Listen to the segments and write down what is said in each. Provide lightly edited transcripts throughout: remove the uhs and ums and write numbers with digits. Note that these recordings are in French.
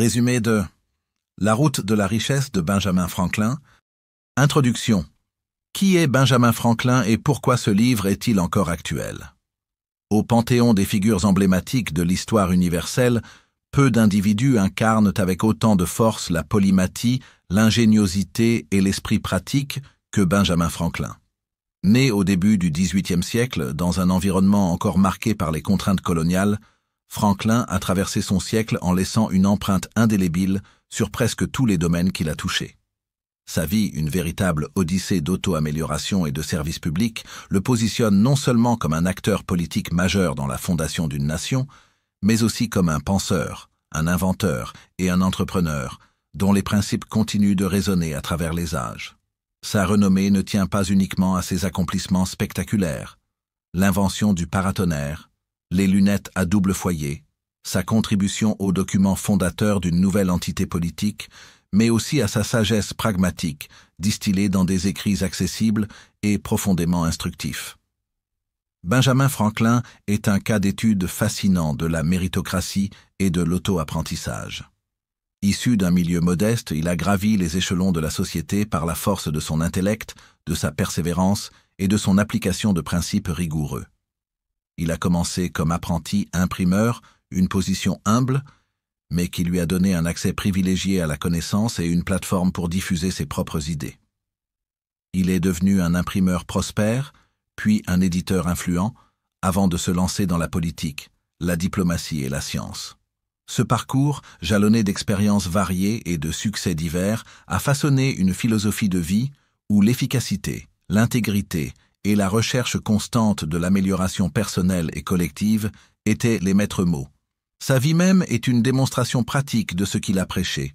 Résumé de La route de la richesse de Benjamin Franklin. Introduction. Qui est Benjamin Franklin et pourquoi ce livre est-il encore actuel? Au panthéon des figures emblématiques de l'histoire universelle, peu d'individus incarnent avec autant de force la polymathie, l'ingéniosité et l'esprit pratique que Benjamin Franklin. Né au début du XVIIIe siècle, dans un environnement encore marqué par les contraintes coloniales, Franklin a traversé son siècle en laissant une empreinte indélébile sur presque tous les domaines qu'il a touchés. Sa vie, une véritable odyssée d'auto-amélioration et de service public, le positionne non seulement comme un acteur politique majeur dans la fondation d'une nation, mais aussi comme un penseur, un inventeur et un entrepreneur, dont les principes continuent de résonner à travers les âges. Sa renommée ne tient pas uniquement à ses accomplissements spectaculaires. L'invention du paratonnerre, les lunettes à double foyer, sa contribution au document fondateur d'une nouvelle entité politique, mais aussi à sa sagesse pragmatique, distillée dans des écrits accessibles et profondément instructifs. Benjamin Franklin est un cas d'étude fascinant de la méritocratie et de l'auto-apprentissage. Issu d'un milieu modeste, il a gravi les échelons de la société par la force de son intellect, de sa persévérance et de son application de principes rigoureux. Il a commencé comme apprenti imprimeur, une position humble, mais qui lui a donné un accès privilégié à la connaissance et une plateforme pour diffuser ses propres idées. Il est devenu un imprimeur prospère, puis un éditeur influent, avant de se lancer dans la politique, la diplomatie et la science. Ce parcours, jalonné d'expériences variées et de succès divers, a façonné une philosophie de vie où l'efficacité, l'intégrité et la recherche constante de l'amélioration personnelle et collective étaient les maîtres mots. Sa vie même est une démonstration pratique de ce qu'il a prêché.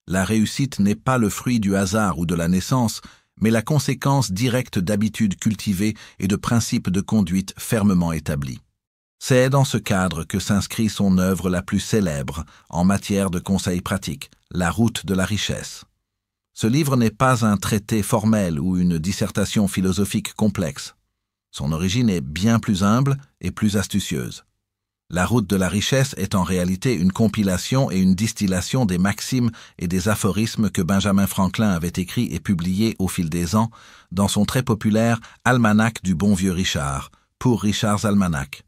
La réussite n'est pas le fruit du hasard ou de la naissance, mais la conséquence directe d'habitudes cultivées et de principes de conduite fermement établis. C'est dans ce cadre que s'inscrit son œuvre la plus célèbre en matière de conseils pratiques, La route de la richesse. Ce livre n'est pas un traité formel ou une dissertation philosophique complexe. Son origine est bien plus humble et plus astucieuse. La route de la richesse est en réalité une compilation et une distillation des maximes et des aphorismes que Benjamin Franklin avait écrits et publiés au fil des ans dans son très populaire Almanach du bon vieux Richard, pour Richard's Almanach.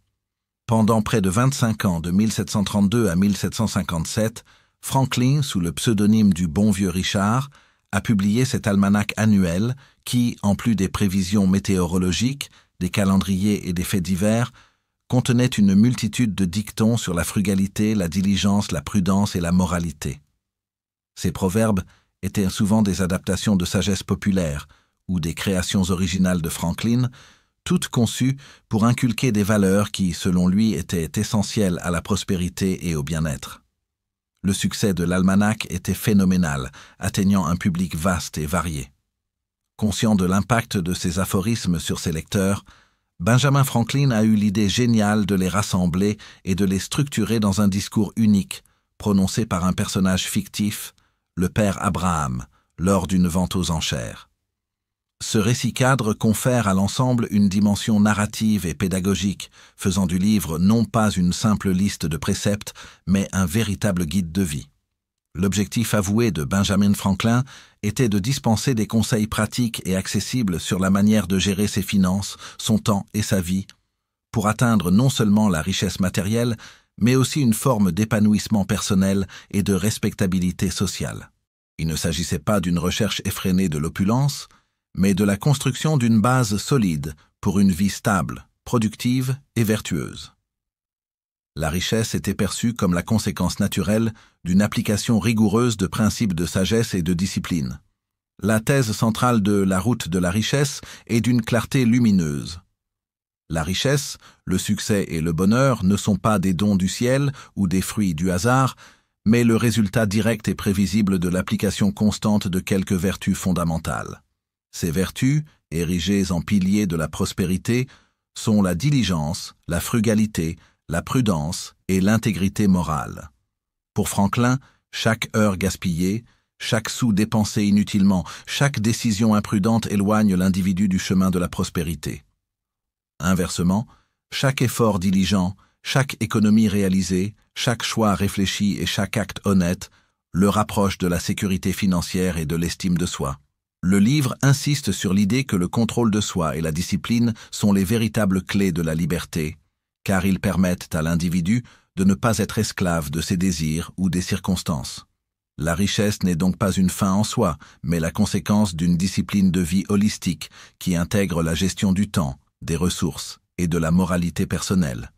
Pendant près de 25 ans, de 1732 à 1757, Franklin, sous le pseudonyme du bon vieux Richard, a publié cet almanach annuel qui, en plus des prévisions météorologiques, des calendriers et des faits divers, contenait une multitude de dictons sur la frugalité, la diligence, la prudence et la moralité. Ces proverbes étaient souvent des adaptations de sagesse populaire ou des créations originales de Franklin, toutes conçues pour inculquer des valeurs qui, selon lui, étaient essentielles à la prospérité et au bien-être. Le succès de l'almanach était phénoménal, atteignant un public vaste et varié. Conscient de l'impact de ces aphorismes sur ses lecteurs, Benjamin Franklin a eu l'idée géniale de les rassembler et de les structurer dans un discours unique, prononcé par un personnage fictif, le père Abraham, lors d'une vente aux enchères. Ce récit cadre confère à l'ensemble une dimension narrative et pédagogique, faisant du livre non pas une simple liste de préceptes, mais un véritable guide de vie. L'objectif avoué de Benjamin Franklin était de dispenser des conseils pratiques et accessibles sur la manière de gérer ses finances, son temps et sa vie, pour atteindre non seulement la richesse matérielle, mais aussi une forme d'épanouissement personnel et de respectabilité sociale. Il ne s'agissait pas d'une recherche effrénée de l'opulence, mais de la construction d'une base solide pour une vie stable, productive et vertueuse. La richesse était perçue comme la conséquence naturelle d'une application rigoureuse de principes de sagesse et de discipline. La thèse centrale de La route de la richesse est d'une clarté lumineuse. La richesse, le succès et le bonheur ne sont pas des dons du ciel ou des fruits du hasard, mais le résultat direct et prévisible de l'application constante de quelques vertus fondamentales. Ces vertus, érigées en piliers de la prospérité, sont la diligence, la frugalité, la prudence et l'intégrité morale. Pour Franklin, chaque heure gaspillée, chaque sou dépensé inutilement, chaque décision imprudente éloigne l'individu du chemin de la prospérité. Inversement, chaque effort diligent, chaque économie réalisée, chaque choix réfléchi et chaque acte honnête le rapproche de la sécurité financière et de l'estime de soi. Le livre insiste sur l'idée que le contrôle de soi et la discipline sont les véritables clés de la liberté, car ils permettent à l'individu de ne pas être esclave de ses désirs ou des circonstances. La richesse n'est donc pas une fin en soi, mais la conséquence d'une discipline de vie holistique qui intègre la gestion du temps, des ressources et de la moralité personnelle.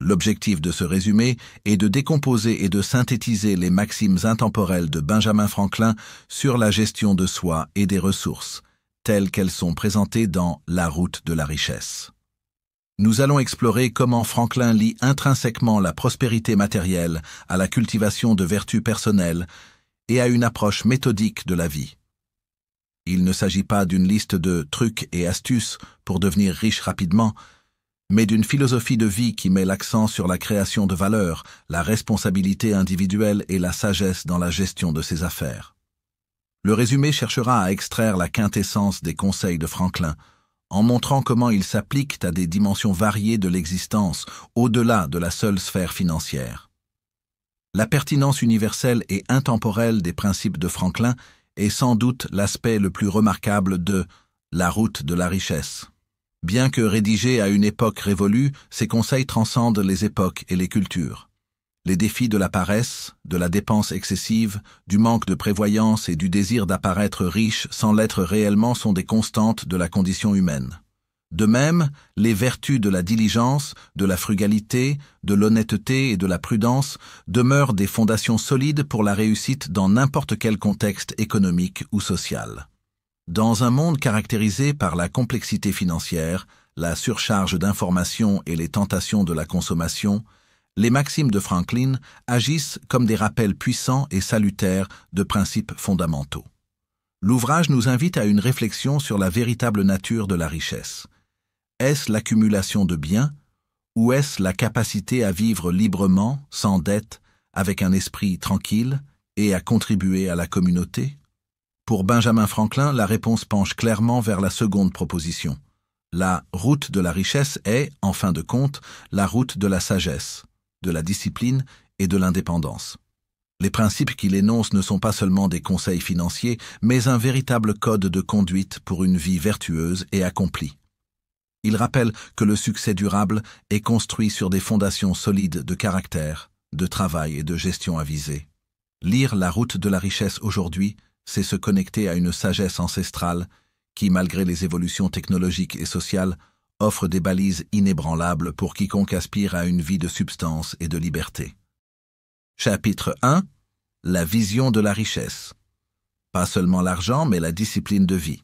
L'objectif de ce résumé est de décomposer et de synthétiser les maximes intemporelles de Benjamin Franklin sur la gestion de soi et des ressources, telles qu'elles sont présentées dans La route de la richesse. Nous allons explorer comment Franklin lie intrinsèquement la prospérité matérielle à la cultivation de vertus personnelles et à une approche méthodique de la vie. Il ne s'agit pas d'une liste de trucs et astuces pour devenir riche rapidement, mais d'une philosophie de vie qui met l'accent sur la création de valeur, la responsabilité individuelle et la sagesse dans la gestion de ses affaires. Le résumé cherchera à extraire la quintessence des conseils de Franklin, en montrant comment ils s'appliquent à des dimensions variées de l'existence, au-delà de la seule sphère financière. La pertinence universelle et intemporelle des principes de Franklin est sans doute l'aspect le plus remarquable de La route de la richesse. Bien que rédigés à une époque révolue, ces conseils transcendent les époques et les cultures. Les défis de la paresse, de la dépense excessive, du manque de prévoyance et du désir d'apparaître riche sans l'être réellement sont des constantes de la condition humaine. De même, les vertus de la diligence, de la frugalité, de l'honnêteté et de la prudence demeurent des fondations solides pour la réussite dans n'importe quel contexte économique ou social. Dans un monde caractérisé par la complexité financière, la surcharge d'informations et les tentations de la consommation, les maximes de Franklin agissent comme des rappels puissants et salutaires de principes fondamentaux. L'ouvrage nous invite à une réflexion sur la véritable nature de la richesse. Est-ce l'accumulation de biens, ou est-ce la capacité à vivre librement, sans dette, avec un esprit tranquille et à contribuer à la communauté? Pour Benjamin Franklin, la réponse penche clairement vers la seconde proposition. La route de la richesse est, en fin de compte, la route de la sagesse, de la discipline et de l'indépendance. Les principes qu'il énonce ne sont pas seulement des conseils financiers, mais un véritable code de conduite pour une vie vertueuse et accomplie. Il rappelle que le succès durable est construit sur des fondations solides de caractère, de travail et de gestion avisée. Lire La route de la richesse aujourd'hui, c'est se connecter à une sagesse ancestrale qui, malgré les évolutions technologiques et sociales, offre des balises inébranlables pour quiconque aspire à une vie de substance et de liberté. Chapitre 1. La vision de la richesse. Pas seulement l'argent, mais la discipline de vie.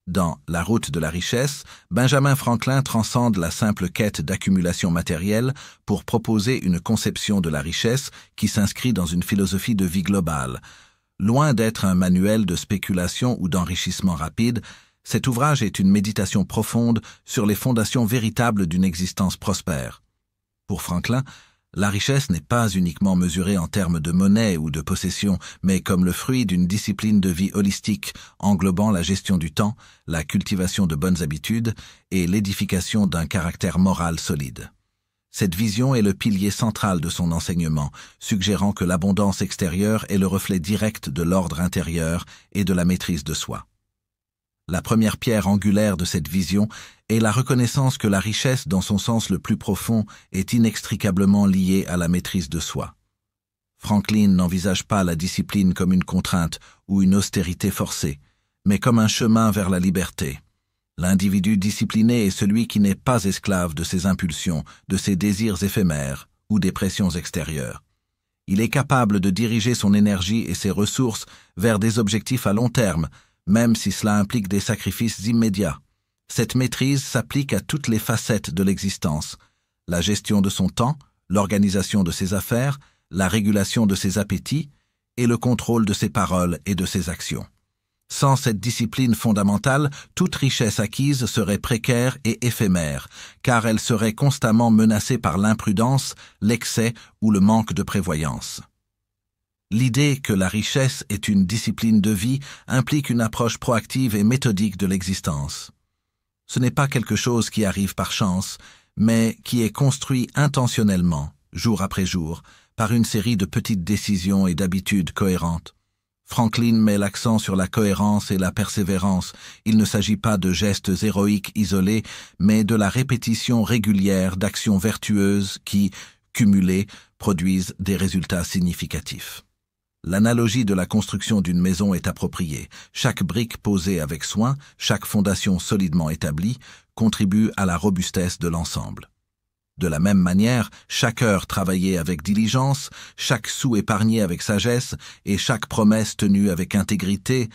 Dans La route de la richesse, Benjamin Franklin transcende la simple quête d'accumulation matérielle pour proposer une conception de la richesse qui s'inscrit dans une philosophie de vie globale. Loin d'être un manuel de spéculation ou d'enrichissement rapide, cet ouvrage est une méditation profonde sur les fondations véritables d'une existence prospère. Pour Franklin, la richesse n'est pas uniquement mesurée en termes de monnaie ou de possession, mais comme le fruit d'une discipline de vie holistique englobant la gestion du temps, la cultivation de bonnes habitudes et l'édification d'un caractère moral solide. Cette vision est le pilier central de son enseignement, suggérant que l'abondance extérieure est le reflet direct de l'ordre intérieur et de la maîtrise de soi. La première pierre angulaire de cette vision est la reconnaissance que la richesse, dans son sens le plus profond, est inextricablement liée à la maîtrise de soi. Franklin n'envisage pas la discipline comme une contrainte ou une austérité forcée, mais comme un chemin vers la liberté. L'individu discipliné est celui qui n'est pas esclave de ses impulsions, de ses désirs éphémères ou des pressions extérieures. Il est capable de diriger son énergie et ses ressources vers des objectifs à long terme, même si cela implique des sacrifices immédiats. Cette maîtrise s'applique à toutes les facettes de l'existence, la gestion de son temps, l'organisation de ses affaires, la régulation de ses appétits et le contrôle de ses paroles et de ses actions. Sans cette discipline fondamentale, toute richesse acquise serait précaire et éphémère, car elle serait constamment menacée par l'imprudence, l'excès ou le manque de prévoyance. L'idée que la richesse est une discipline de vie implique une approche proactive et méthodique de l'existence. Ce n'est pas quelque chose qui arrive par chance, mais qui est construit intentionnellement, jour après jour, par une série de petites décisions et d'habitudes cohérentes. Franklin met l'accent sur la cohérence et la persévérance. Il ne s'agit pas de gestes héroïques isolés, mais de la répétition régulière d'actions vertueuses qui, cumulées, produisent des résultats significatifs. L'analogie de la construction d'une maison est appropriée. Chaque brique posée avec soin, chaque fondation solidement établie, contribue à la robustesse de l'ensemble. De la même manière, chaque heure travaillée avec diligence, chaque sou épargné avec sagesse et chaque promesse tenue avec intégrité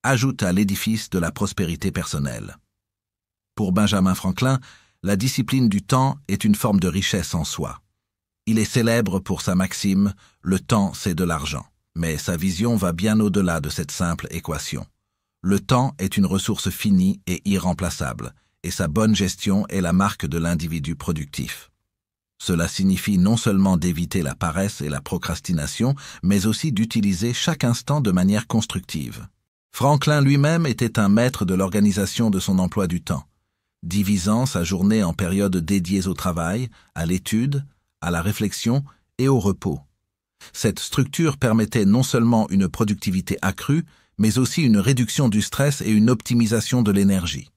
ajoute à l'édifice de la prospérité personnelle. Pour Benjamin Franklin, la discipline du temps est une forme de richesse en soi. Il est célèbre pour sa maxime « le temps, c'est de l'argent ». Mais sa vision va bien au-delà de cette simple équation. Le temps est une ressource finie et irremplaçable, et sa bonne gestion est la marque de l'individu productif. Cela signifie non seulement d'éviter la paresse et la procrastination, mais aussi d'utiliser chaque instant de manière constructive. Franklin lui-même était un maître de l'organisation de son emploi du temps, divisant sa journée en périodes dédiées au travail, à l'étude, à la réflexion et au repos. Cette structure permettait non seulement une productivité accrue, mais aussi une réduction du stress et une optimisation de l'énergie.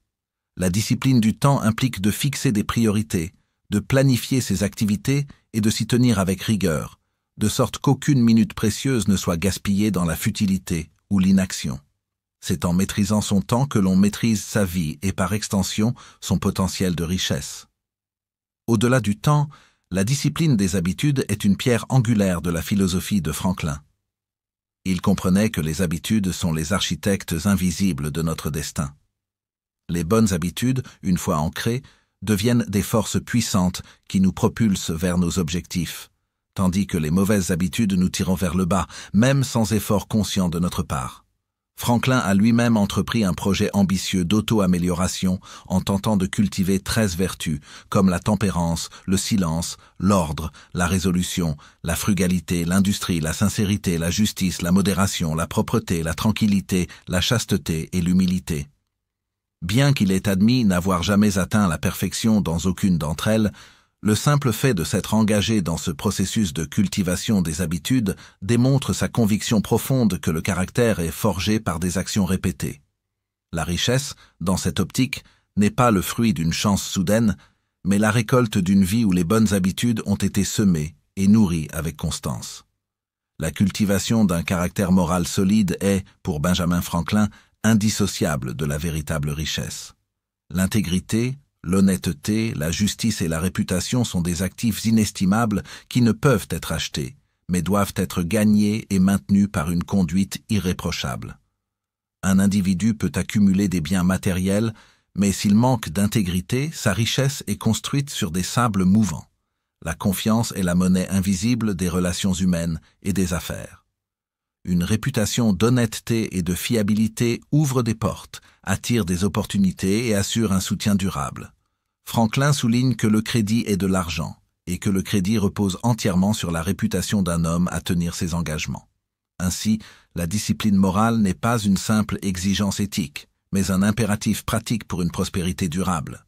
La discipline du temps implique de fixer des priorités, de planifier ses activités et de s'y tenir avec rigueur, de sorte qu'aucune minute précieuse ne soit gaspillée dans la futilité ou l'inaction. C'est en maîtrisant son temps que l'on maîtrise sa vie et par extension son potentiel de richesse. Au-delà du temps, la discipline des habitudes est une pierre angulaire de la philosophie de Franklin. Il comprenait que les habitudes sont les architectes invisibles de notre destin. Les bonnes habitudes, une fois ancrées, deviennent des forces puissantes qui nous propulsent vers nos objectifs, tandis que les mauvaises habitudes nous tirent vers le bas, même sans effort conscient de notre part. Franklin a lui-même entrepris un projet ambitieux d'auto-amélioration en tentant de cultiver 13 vertus, comme la tempérance, le silence, l'ordre, la résolution, la frugalité, l'industrie, la sincérité, la justice, la modération, la propreté, la tranquillité, la chasteté et l'humilité. Bien qu'il ait admis n'avoir jamais atteint la perfection dans aucune d'entre elles, le simple fait de s'être engagé dans ce processus de cultivation des habitudes démontre sa conviction profonde que le caractère est forgé par des actions répétées. La richesse, dans cette optique, n'est pas le fruit d'une chance soudaine, mais la récolte d'une vie où les bonnes habitudes ont été semées et nourries avec constance. La cultivation d'un caractère moral solide est, pour Benjamin Franklin, indissociable de la véritable richesse. L'intégrité, l'honnêteté, la justice et la réputation sont des actifs inestimables qui ne peuvent être achetés, mais doivent être gagnés et maintenus par une conduite irréprochable. Un individu peut accumuler des biens matériels, mais s'il manque d'intégrité, sa richesse est construite sur des sables mouvants. La confiance est la monnaie invisible des relations humaines et des affaires. Une réputation d'honnêteté et de fiabilité ouvre des portes, attire des opportunités et assure un soutien durable. Franklin souligne que le crédit est de l'argent et que le crédit repose entièrement sur la réputation d'un homme à tenir ses engagements. Ainsi, la discipline morale n'est pas une simple exigence éthique, mais un impératif pratique pour une prospérité durable.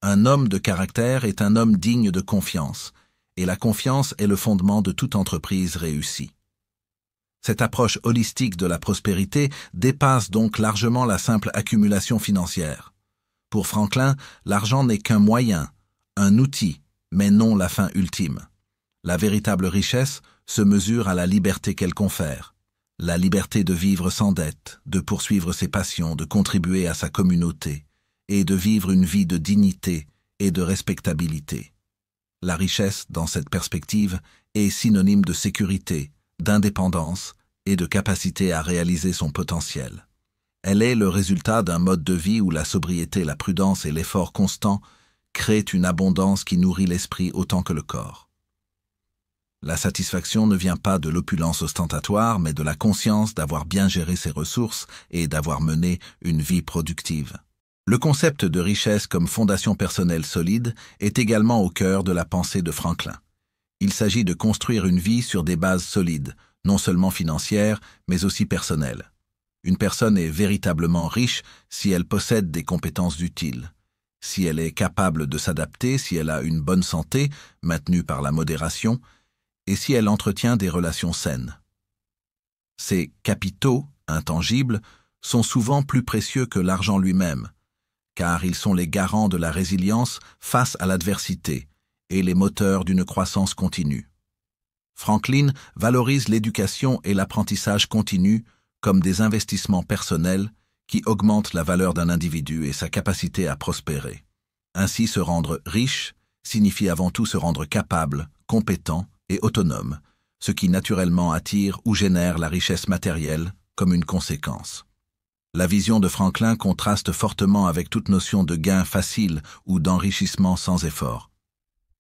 Un homme de caractère est un homme digne de confiance, et la confiance est le fondement de toute entreprise réussie. Cette approche holistique de la prospérité dépasse donc largement la simple accumulation financière. Pour Franklin, l'argent n'est qu'un moyen, un outil, mais non la fin ultime. La véritable richesse se mesure à la liberté qu'elle confère. La liberté de vivre sans dette, de poursuivre ses passions, de contribuer à sa communauté, et de vivre une vie de dignité et de respectabilité. La richesse, dans cette perspective, est synonyme de sécurité, d'indépendance et de capacité à réaliser son potentiel. Elle est le résultat d'un mode de vie où la sobriété, la prudence et l'effort constant créent une abondance qui nourrit l'esprit autant que le corps. La satisfaction ne vient pas de l'opulence ostentatoire, mais de la conscience d'avoir bien géré ses ressources et d'avoir mené une vie productive. Le concept de richesse comme fondation personnelle solide est également au cœur de la pensée de Franklin. Il s'agit de construire une vie sur des bases solides, non seulement financières, mais aussi personnelles. Une personne est véritablement riche si elle possède des compétences utiles, si elle est capable de s'adapter, si elle a une bonne santé, maintenue par la modération, et si elle entretient des relations saines. Ces capitaux, intangibles, sont souvent plus précieux que l'argent lui-même, car ils sont les garants de la résilience face à l'adversité et les moteurs d'une croissance continue. Franklin valorise l'éducation et l'apprentissage continu comme des investissements personnels qui augmentent la valeur d'un individu et sa capacité à prospérer. Ainsi, se rendre riche signifie avant tout se rendre capable, compétent et autonome, ce qui naturellement attire ou génère la richesse matérielle comme une conséquence. La vision de Franklin contraste fortement avec toute notion de gain facile ou d'enrichissement sans effort.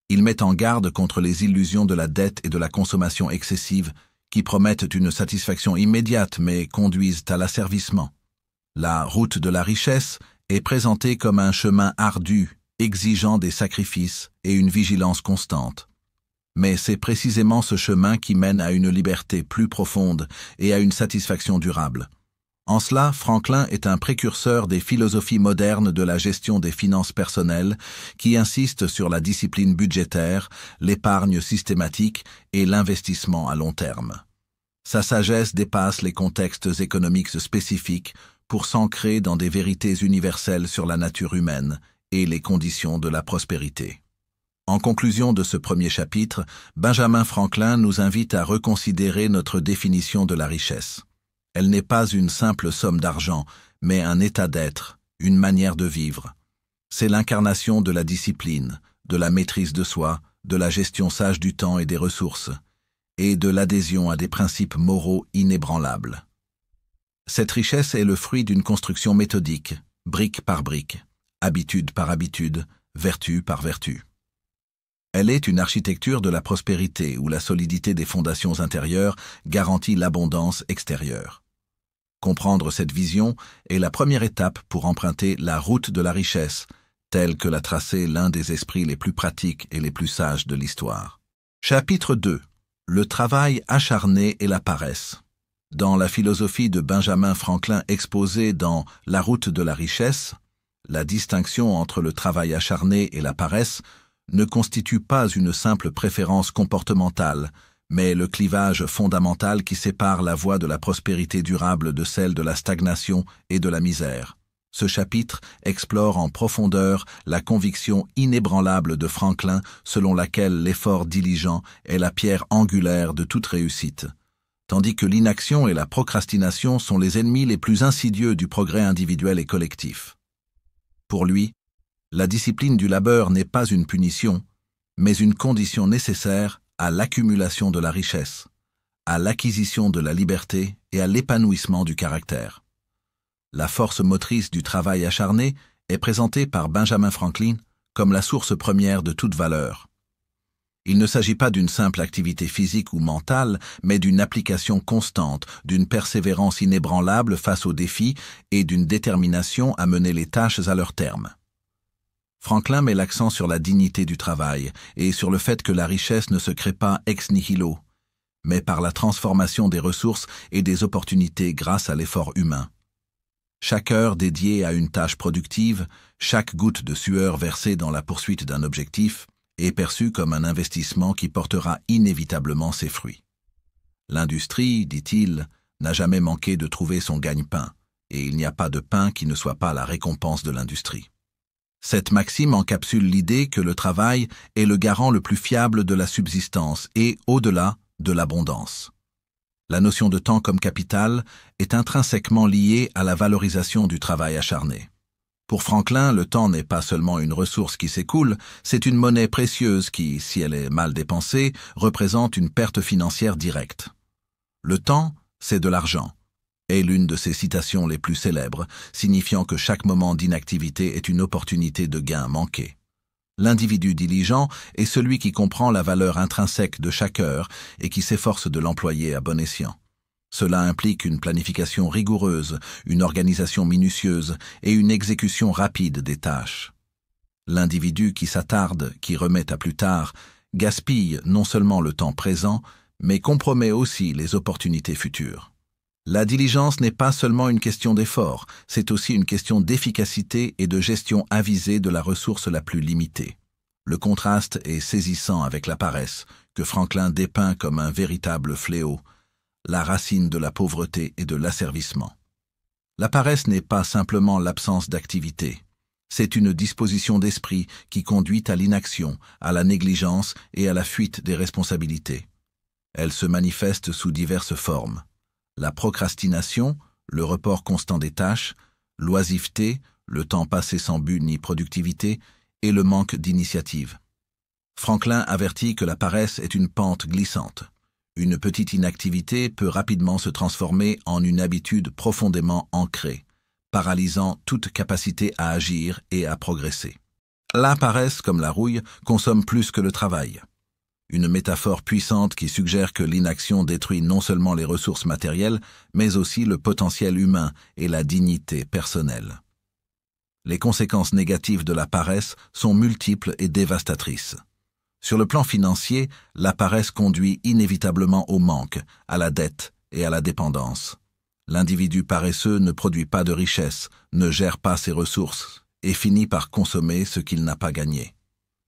Il met en garde contre les illusions de la dette et de la consommation excessive qui promettent une satisfaction immédiate mais conduisent à l'asservissement. La route de la richesse est présentée comme un chemin ardu, exigeant des sacrifices et une vigilance constante. Mais c'est précisément ce chemin qui mène à une liberté plus profonde et à une satisfaction durable. En cela, Franklin est un précurseur des philosophies modernes de la gestion des finances personnelles qui insistent sur la discipline budgétaire, l'épargne systématique et l'investissement à long terme. Sa sagesse dépasse les contextes économiques spécifiques pour s'ancrer dans des vérités universelles sur la nature humaine et les conditions de la prospérité. En conclusion de ce premier chapitre, Benjamin Franklin nous invite à reconsidérer notre définition de la richesse. Elle n'est pas une simple somme d'argent, mais un état d'être, une manière de vivre. C'est l'incarnation de la discipline, de la maîtrise de soi, de la gestion sage du temps et des ressources, et de l'adhésion à des principes moraux inébranlables. Cette richesse est le fruit d'une construction méthodique, brique par brique, habitude par habitude, vertu par vertu. Elle est une architecture de la prospérité où la solidité des fondations intérieures garantit l'abondance extérieure. Comprendre cette vision est la première étape pour emprunter la route de la richesse, telle que l'a tracée l'un des esprits les plus pratiques et les plus sages de l'histoire. Chapitre 2. Le travail acharné et la paresse. Dans la philosophie de Benjamin Franklin exposée dans La route de la richesse, la distinction entre le travail acharné et la paresse ne constitue pas une simple préférence comportementale, mais le clivage fondamental qui sépare la voie de la prospérité durable de celle de la stagnation et de la misère. Ce chapitre explore en profondeur la conviction inébranlable de Franklin selon laquelle l'effort diligent est la pierre angulaire de toute réussite, tandis que l'inaction et la procrastination sont les ennemis les plus insidieux du progrès individuel et collectif. Pour lui, la discipline du labeur n'est pas une punition, mais une condition nécessaire à l'accumulation de la richesse, à l'acquisition de la liberté et à l'épanouissement du caractère. La force motrice du travail acharné est présentée par Benjamin Franklin comme la source première de toute valeur. Il ne s'agit pas d'une simple activité physique ou mentale, mais d'une application constante, d'une persévérance inébranlable face aux défis et d'une détermination à mener les tâches à leur terme. Franklin met l'accent sur la dignité du travail et sur le fait que la richesse ne se crée pas ex nihilo, mais par la transformation des ressources et des opportunités grâce à l'effort humain. Chaque heure dédiée à une tâche productive, chaque goutte de sueur versée dans la poursuite d'un objectif, est perçue comme un investissement qui portera inévitablement ses fruits. L'industrie, dit-il, n'a jamais manqué de trouver son gagne-pain, et il n'y a pas de pain qui ne soit pas la récompense de l'industrie. Cette maxime encapsule l'idée que le travail est le garant le plus fiable de la subsistance et, au-delà, de l'abondance. La notion de temps comme capital est intrinsèquement liée à la valorisation du travail acharné. Pour Franklin, le temps n'est pas seulement une ressource qui s'écoule, c'est une monnaie précieuse qui, si elle est mal dépensée, représente une perte financière directe. Le temps, c'est de l'argent, est l'une de ses citations les plus célèbres, signifiant que chaque moment d'inactivité est une opportunité de gain manqué. L'individu diligent est celui qui comprend la valeur intrinsèque de chaque heure et qui s'efforce de l'employer à bon escient. Cela implique une planification rigoureuse, une organisation minutieuse et une exécution rapide des tâches. L'individu qui s'attarde, qui remet à plus tard, gaspille non seulement le temps présent, mais compromet aussi les opportunités futures. La diligence n'est pas seulement une question d'effort, c'est aussi une question d'efficacité et de gestion avisée de la ressource la plus limitée. Le contraste est saisissant avec la paresse, que Franklin dépeint comme un véritable fléau, la racine de la pauvreté et de l'asservissement. La paresse n'est pas simplement l'absence d'activité. C'est une disposition d'esprit qui conduit à l'inaction, à la négligence et à la fuite des responsabilités. Elle se manifeste sous diverses formes. La procrastination, le report constant des tâches, l'oisiveté, le temps passé sans but ni productivité, et le manque d'initiative. Franklin avertit que la paresse est une pente glissante. Une petite inactivité peut rapidement se transformer en une habitude profondément ancrée, paralysant toute capacité à agir et à progresser. La paresse, comme la rouille, consomme plus que le travail. Une métaphore puissante qui suggère que l'inaction détruit non seulement les ressources matérielles, mais aussi le potentiel humain et la dignité personnelle. Les conséquences négatives de la paresse sont multiples et dévastatrices. Sur le plan financier, la paresse conduit inévitablement au manque, à la dette et à la dépendance. L'individu paresseux ne produit pas de richesse, ne gère pas ses ressources et finit par consommer ce qu'il n'a pas gagné.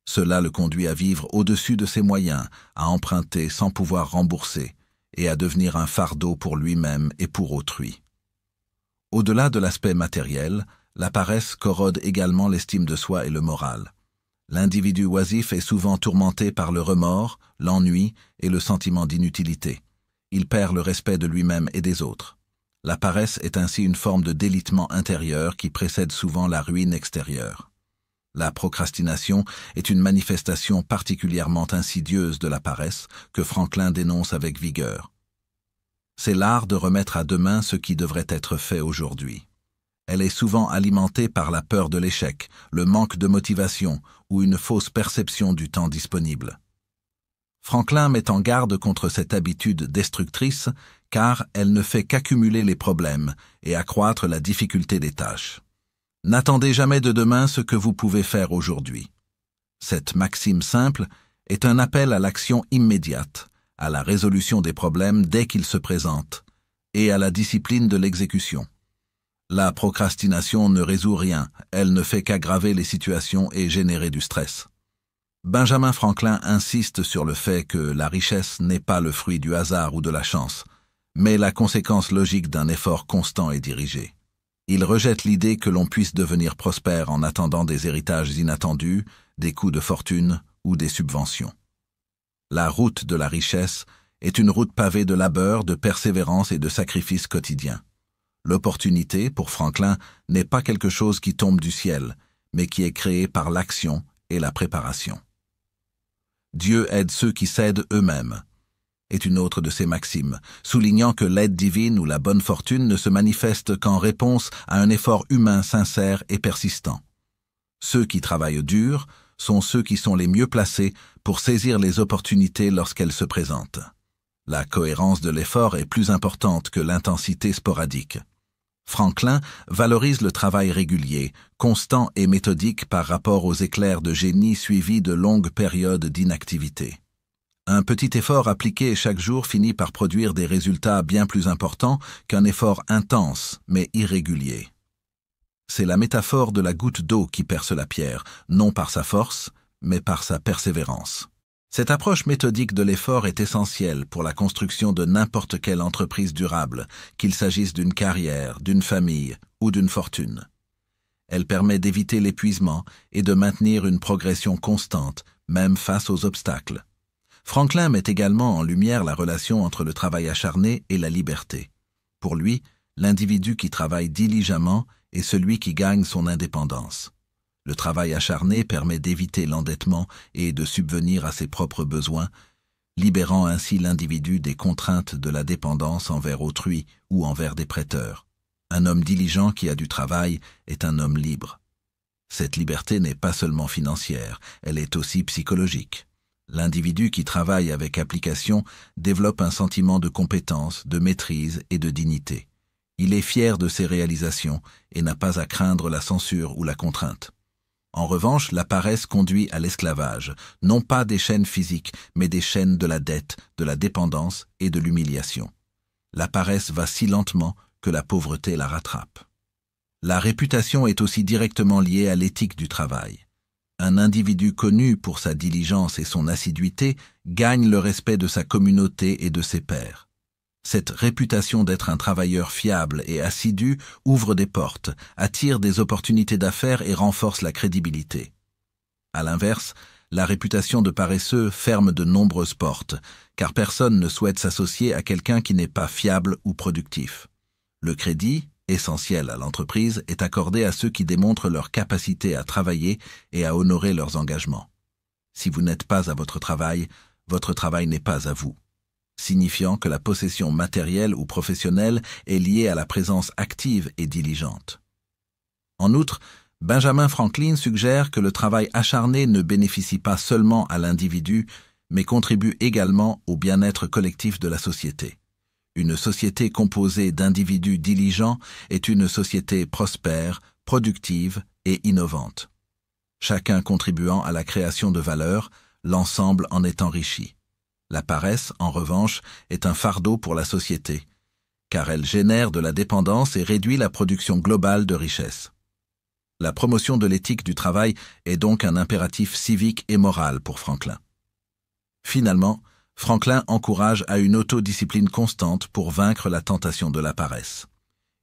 Cela le conduit à vivre au-dessus de ses moyens, à emprunter sans pouvoir rembourser et à devenir un fardeau pour lui-même et pour autrui. Au-delà de l'aspect matériel, la paresse corrode également l'estime de soi et le moral. L'individu oisif est souvent tourmenté par le remords, l'ennui et le sentiment d'inutilité. Il perd le respect de lui-même et des autres. La paresse est ainsi une forme de délitement intérieur qui précède souvent la ruine extérieure. La procrastination est une manifestation particulièrement insidieuse de la paresse que Franklin dénonce avec vigueur. C'est l'art de remettre à demain ce qui devrait être fait aujourd'hui. Elle est souvent alimentée par la peur de l'échec, le manque de motivation ou une fausse perception du temps disponible. Franklin met en garde contre cette habitude destructrice car elle ne fait qu'accumuler les problèmes et accroître la difficulté des tâches. N'attendez jamais de demain ce que vous pouvez faire aujourd'hui. Cette maxime simple est un appel à l'action immédiate, à la résolution des problèmes dès qu'ils se présentent, et à la discipline de l'exécution. La procrastination ne résout rien, elle ne fait qu'aggraver les situations et générer du stress. Benjamin Franklin insiste sur le fait que la richesse n'est pas le fruit du hasard ou de la chance, mais la conséquence logique d'un effort constant et dirigé. Il rejette l'idée que l'on puisse devenir prospère en attendant des héritages inattendus, des coups de fortune ou des subventions. La route de la richesse est une route pavée de labeur, de persévérance et de sacrifices quotidiens. L'opportunité, pour Franklin, n'est pas quelque chose qui tombe du ciel, mais qui est créé par l'action et la préparation. Dieu aide ceux qui s'aident eux-mêmes, est une autre de ses maximes, soulignant que l'aide divine ou la bonne fortune ne se manifeste qu'en réponse à un effort humain sincère et persistant. Ceux qui travaillent dur sont ceux qui sont les mieux placés pour saisir les opportunités lorsqu'elles se présentent. La cohérence de l'effort est plus importante que l'intensité sporadique. Franklin valorise le travail régulier, constant et méthodique par rapport aux éclairs de génie suivis de longues périodes d'inactivité. Un petit effort appliqué chaque jour finit par produire des résultats bien plus importants qu'un effort intense mais irrégulier. C'est la métaphore de la goutte d'eau qui perce la pierre, non par sa force, mais par sa persévérance. Cette approche méthodique de l'effort est essentielle pour la construction de n'importe quelle entreprise durable, qu'il s'agisse d'une carrière, d'une famille ou d'une fortune. Elle permet d'éviter l'épuisement et de maintenir une progression constante, même face aux obstacles. Franklin met également en lumière la relation entre le travail acharné et la liberté. Pour lui, l'individu qui travaille diligemment est celui qui gagne son indépendance. Le travail acharné permet d'éviter l'endettement et de subvenir à ses propres besoins, libérant ainsi l'individu des contraintes de la dépendance envers autrui ou envers des prêteurs. Un homme diligent qui a du travail est un homme libre. Cette liberté n'est pas seulement financière, elle est aussi psychologique. L'individu qui travaille avec application développe un sentiment de compétence, de maîtrise et de dignité. Il est fier de ses réalisations et n'a pas à craindre la censure ou la contrainte. En revanche, la paresse conduit à l'esclavage, non pas des chaînes physiques, mais des chaînes de la dette, de la dépendance et de l'humiliation. La paresse va si lentement que la pauvreté la rattrape. La réputation est aussi directement liée à l'éthique du travail. Un individu connu pour sa diligence et son assiduité gagne le respect de sa communauté et de ses pairs. Cette réputation d'être un travailleur fiable et assidu ouvre des portes, attire des opportunités d'affaires et renforce la crédibilité. À l'inverse, la réputation de paresseux ferme de nombreuses portes, car personne ne souhaite s'associer à quelqu'un qui n'est pas fiable ou productif. Le crédit, essentiel à l'entreprise, est accordé à ceux qui démontrent leur capacité à travailler et à honorer leurs engagements. Si vous n'êtes pas à votre travail n'est pas à vous, signifiant que la possession matérielle ou professionnelle est liée à la présence active et diligente. En outre, Benjamin Franklin suggère que le travail acharné ne bénéficie pas seulement à l'individu, mais contribue également au bien-être collectif de la société. Une société composée d'individus diligents est une société prospère, productive et innovante. Chacun contribuant à la création de valeur, l'ensemble en est enrichi. La paresse, en revanche, est un fardeau pour la société, car elle génère de la dépendance et réduit la production globale de richesses. La promotion de l'éthique du travail est donc un impératif civique et moral pour Franklin. Finalement, Franklin encourage à une autodiscipline constante pour vaincre la tentation de la paresse.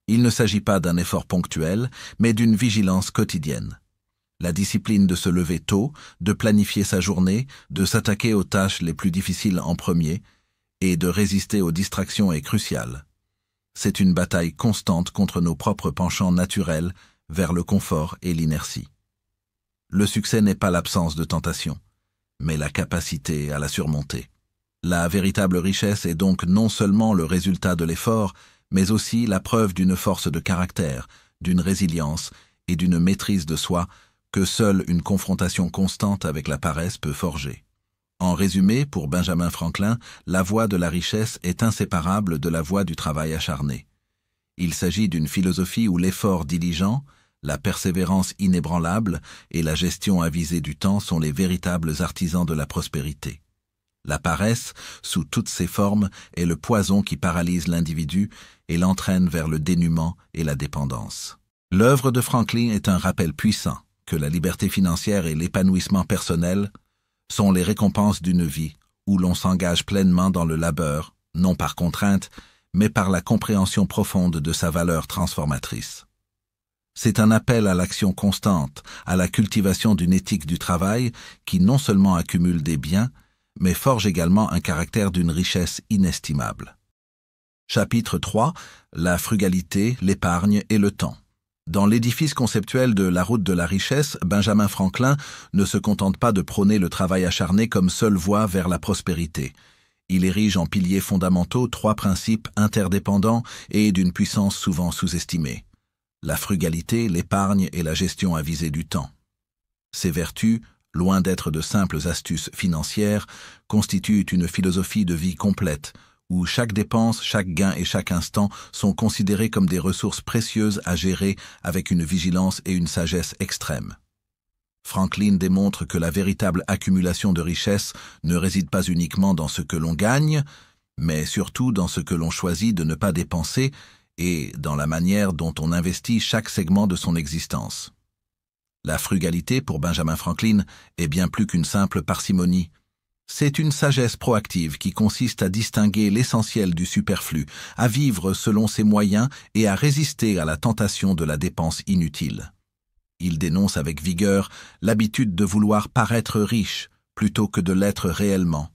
Il ne s'agit pas d'un effort ponctuel, mais d'une vigilance quotidienne. La discipline de se lever tôt, de planifier sa journée, de s'attaquer aux tâches les plus difficiles en premier et de résister aux distractions est cruciale. C'est une bataille constante contre nos propres penchants naturels vers le confort et l'inertie. Le succès n'est pas l'absence de tentation, mais la capacité à la surmonter. La véritable richesse est donc non seulement le résultat de l'effort, mais aussi la preuve d'une force de caractère, d'une résilience et d'une maîtrise de soi que seule une confrontation constante avec la paresse peut forger. En résumé, pour Benjamin Franklin, la voie de la richesse est inséparable de la voie du travail acharné. Il s'agit d'une philosophie où l'effort diligent, la persévérance inébranlable et la gestion avisée du temps sont les véritables artisans de la prospérité. La paresse, sous toutes ses formes, est le poison qui paralyse l'individu et l'entraîne vers le dénuement et la dépendance. L'œuvre de Franklin est un rappel puissant que la liberté financière et l'épanouissement personnel sont les récompenses d'une vie où l'on s'engage pleinement dans le labeur, non par contrainte, mais par la compréhension profonde de sa valeur transformatrice. C'est un appel à l'action constante, à la cultivation d'une éthique du travail qui non seulement accumule des biens, mais forge également un caractère d'une richesse inestimable. Chapitre 3. La frugalité, l'épargne et le temps. Dans l'édifice conceptuel de la route de la richesse, Benjamin Franklin ne se contente pas de prôner le travail acharné comme seule voie vers la prospérité. Il érige en piliers fondamentaux 3 principes interdépendants et d'une puissance souvent sous-estimée: la frugalité, l'épargne et la gestion avisée du temps. Ces vertus, loin d'être de simples astuces financières, constituent une philosophie de vie complète, où chaque dépense, chaque gain et chaque instant sont considérés comme des ressources précieuses à gérer avec une vigilance et une sagesse extrêmes. Franklin démontre que la véritable accumulation de richesses ne réside pas uniquement dans ce que l'on gagne, mais surtout dans ce que l'on choisit de ne pas dépenser et dans la manière dont on investit chaque segment de son existence. La frugalité, pour Benjamin Franklin, est bien plus qu'une simple parcimonie. C'est une sagesse proactive qui consiste à distinguer l'essentiel du superflu, à vivre selon ses moyens et à résister à la tentation de la dépense inutile. Il dénonce avec vigueur l'habitude de vouloir paraître riche plutôt que de l'être réellement.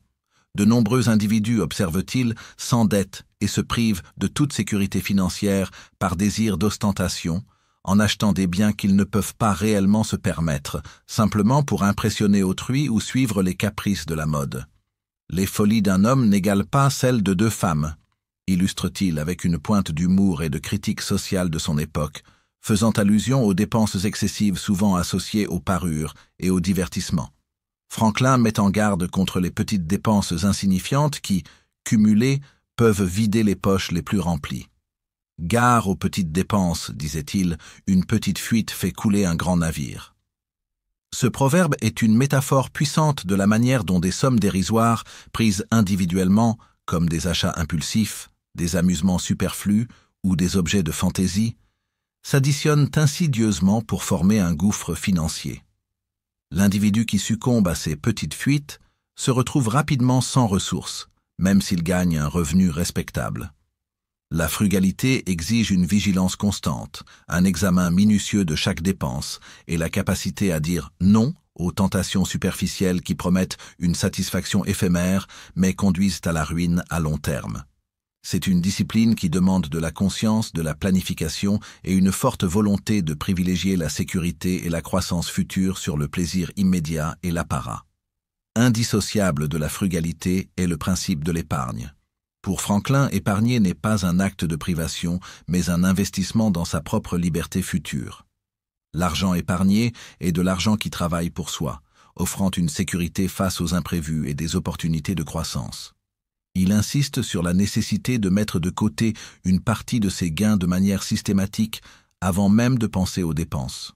De nombreux individus, observe-t-il, s'endettent et se privent de toute sécurité financière par désir d'ostentation, en achetant des biens qu'ils ne peuvent pas réellement se permettre, simplement pour impressionner autrui ou suivre les caprices de la mode. Les folies d'un homme n'égalent pas celles de 2 femmes, illustre-t-il avec une pointe d'humour et de critique sociale de son époque, faisant allusion aux dépenses excessives souvent associées aux parures et au divertissement. Franklin met en garde contre les petites dépenses insignifiantes qui, cumulées, peuvent vider les poches les plus remplies. Gare aux petites dépenses, disait-il, une petite fuite fait couler un grand navire. Ce proverbe est une métaphore puissante de la manière dont des sommes dérisoires, prises individuellement, comme des achats impulsifs, des amusements superflus ou des objets de fantaisie, s'additionnent insidieusement pour former un gouffre financier. L'individu qui succombe à ces petites fuites se retrouve rapidement sans ressources, même s'il gagne un revenu respectable. La frugalité exige une vigilance constante, un examen minutieux de chaque dépense et la capacité à dire non aux tentations superficielles qui promettent une satisfaction éphémère mais conduisent à la ruine à long terme. C'est une discipline qui demande de la conscience, de la planification et une forte volonté de privilégier la sécurité et la croissance future sur le plaisir immédiat et l'apparat. Indissociable de la frugalité est le principe de l'épargne. Pour Franklin, épargner n'est pas un acte de privation, mais un investissement dans sa propre liberté future. L'argent épargné est de l'argent qui travaille pour soi, offrant une sécurité face aux imprévus et des opportunités de croissance. Il insiste sur la nécessité de mettre de côté une partie de ses gains de manière systématique avant même de penser aux dépenses.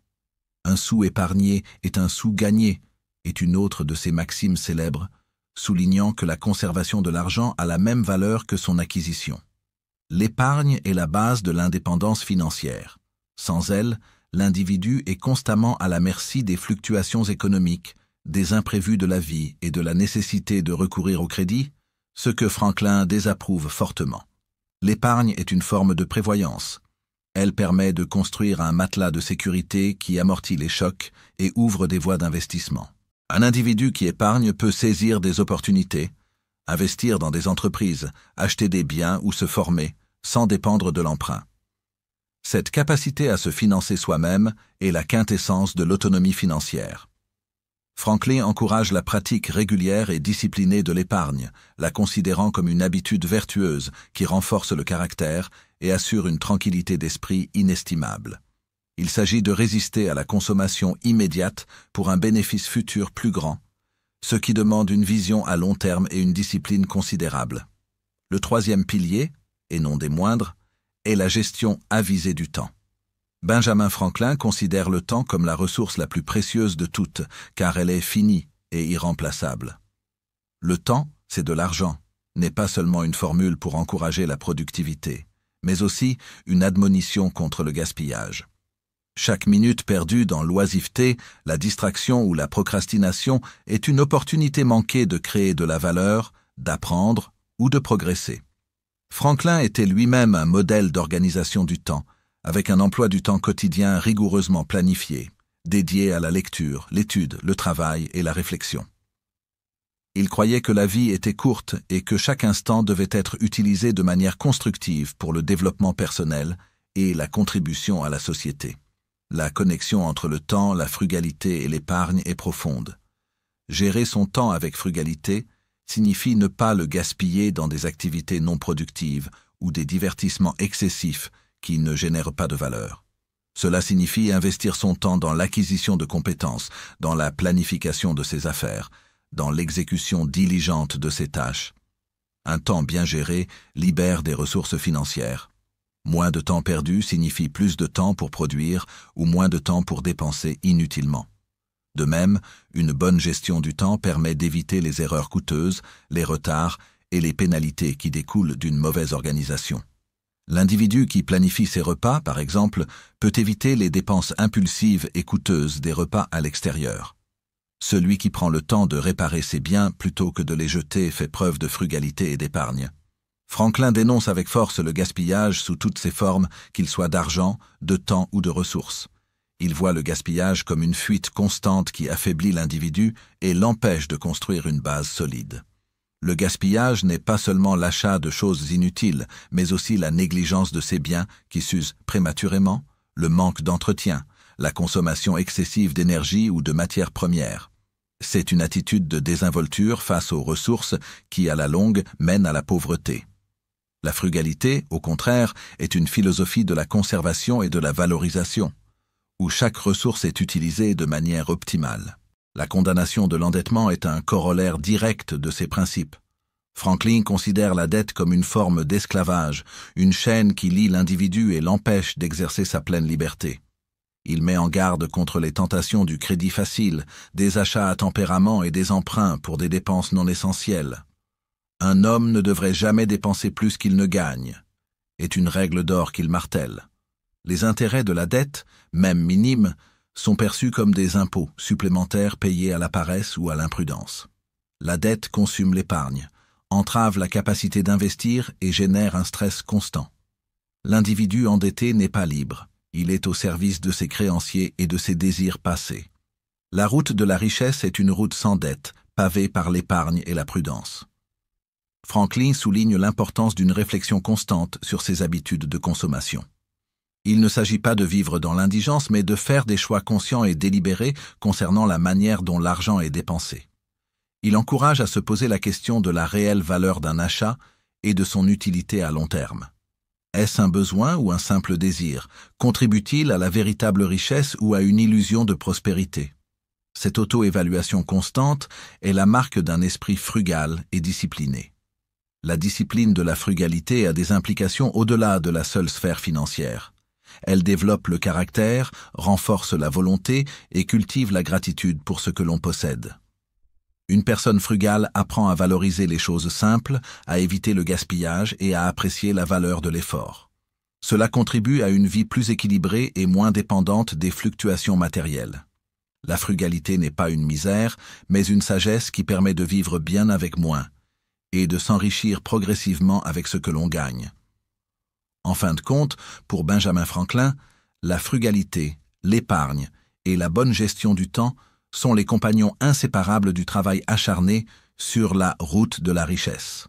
Un sou épargné est un sou gagné, est une autre de ses maximes célèbres, soulignant que la conservation de l'argent a la même valeur que son acquisition. L'épargne est la base de l'indépendance financière. Sans elle, l'individu est constamment à la merci des fluctuations économiques, des imprévus de la vie et de la nécessité de recourir au crédit, ce que Franklin désapprouve fortement. L'épargne est une forme de prévoyance. Elle permet de construire un matelas de sécurité qui amortit les chocs et ouvre des voies d'investissement. Un individu qui épargne peut saisir des opportunités, investir dans des entreprises, acheter des biens ou se former, sans dépendre de l'emprunt. Cette capacité à se financer soi-même est la quintessence de l'autonomie financière. Franklin encourage la pratique régulière et disciplinée de l'épargne, la considérant comme une habitude vertueuse qui renforce le caractère et assure une tranquillité d'esprit inestimable. Il s'agit de résister à la consommation immédiate pour un bénéfice futur plus grand, ce qui demande une vision à long terme et une discipline considérable. Le troisième pilier, et non des moindres, est la gestion avisée du temps. Benjamin Franklin considère le temps comme la ressource la plus précieuse de toutes, car elle est finie et irremplaçable. Le temps, c'est de l'argent, n'est pas seulement une formule pour encourager la productivité, mais aussi une admonition contre le gaspillage. Chaque minute perdue dans l'oisiveté, la distraction ou la procrastination est une opportunité manquée de créer de la valeur, d'apprendre ou de progresser. Franklin était lui-même un modèle d'organisation du temps, avec un emploi du temps quotidien rigoureusement planifié, dédié à la lecture, l'étude, le travail et la réflexion. Il croyait que la vie était courte et que chaque instant devait être utilisé de manière constructive pour le développement personnel et la contribution à la société. La connexion entre le temps, la frugalité et l'épargne est profonde. Gérer son temps avec frugalité signifie ne pas le gaspiller dans des activités non productives ou des divertissements excessifs qui ne génèrent pas de valeur. Cela signifie investir son temps dans l'acquisition de compétences, dans la planification de ses affaires, dans l'exécution diligente de ses tâches. Un temps bien géré libère des ressources financières. Moins de temps perdu signifie plus de temps pour produire ou moins de temps pour dépenser inutilement. De même, une bonne gestion du temps permet d'éviter les erreurs coûteuses, les retards et les pénalités qui découlent d'une mauvaise organisation. L'individu qui planifie ses repas, par exemple, peut éviter les dépenses impulsives et coûteuses des repas à l'extérieur. Celui qui prend le temps de réparer ses biens plutôt que de les jeter fait preuve de frugalité et d'épargne. Franklin dénonce avec force le gaspillage sous toutes ses formes, qu'il soit d'argent, de temps ou de ressources. Il voit le gaspillage comme une fuite constante qui affaiblit l'individu et l'empêche de construire une base solide. Le gaspillage n'est pas seulement l'achat de choses inutiles, mais aussi la négligence de ses biens qui s'usent prématurément, le manque d'entretien, la consommation excessive d'énergie ou de matières premières. C'est une attitude de désinvolture face aux ressources qui, à la longue, mène à la pauvreté. La frugalité, au contraire, est une philosophie de la conservation et de la valorisation, où chaque ressource est utilisée de manière optimale. La condamnation de l'endettement est un corollaire direct de ces principes. Franklin considère la dette comme une forme d'esclavage, une chaîne qui lie l'individu et l'empêche d'exercer sa pleine liberté. Il met en garde contre les tentations du crédit facile, des achats à tempérament et des emprunts pour des dépenses non essentielles. Un homme ne devrait jamais dépenser plus qu'il ne gagne, est une règle d'or qu'il martèle. Les intérêts de la dette, même minimes, sont perçus comme des impôts supplémentaires payés à la paresse ou à l'imprudence. La dette consume l'épargne, entrave la capacité d'investir et génère un stress constant. L'individu endetté n'est pas libre, il est au service de ses créanciers et de ses désirs passés. La route de la richesse est une route sans dette, pavée par l'épargne et la prudence. Franklin souligne l'importance d'une réflexion constante sur ses habitudes de consommation. Il ne s'agit pas de vivre dans l'indigence, mais de faire des choix conscients et délibérés concernant la manière dont l'argent est dépensé. Il encourage à se poser la question de la réelle valeur d'un achat et de son utilité à long terme. Est-ce un besoin ou un simple désir? Contribue-t-il à la véritable richesse ou à une illusion de prospérité? Cette auto-évaluation constante est la marque d'un esprit frugal et discipliné. La discipline de la frugalité a des implications au-delà de la seule sphère financière. Elle développe le caractère, renforce la volonté et cultive la gratitude pour ce que l'on possède. Une personne frugale apprend à valoriser les choses simples, à éviter le gaspillage et à apprécier la valeur de l'effort. Cela contribue à une vie plus équilibrée et moins dépendante des fluctuations matérielles. La frugalité n'est pas une misère, mais une sagesse qui permet de vivre bien avec moins et de s'enrichir progressivement avec ce que l'on gagne. En fin de compte, pour Benjamin Franklin, la frugalité, l'épargne et la bonne gestion du temps sont les compagnons inséparables du travail acharné sur la route de la richesse.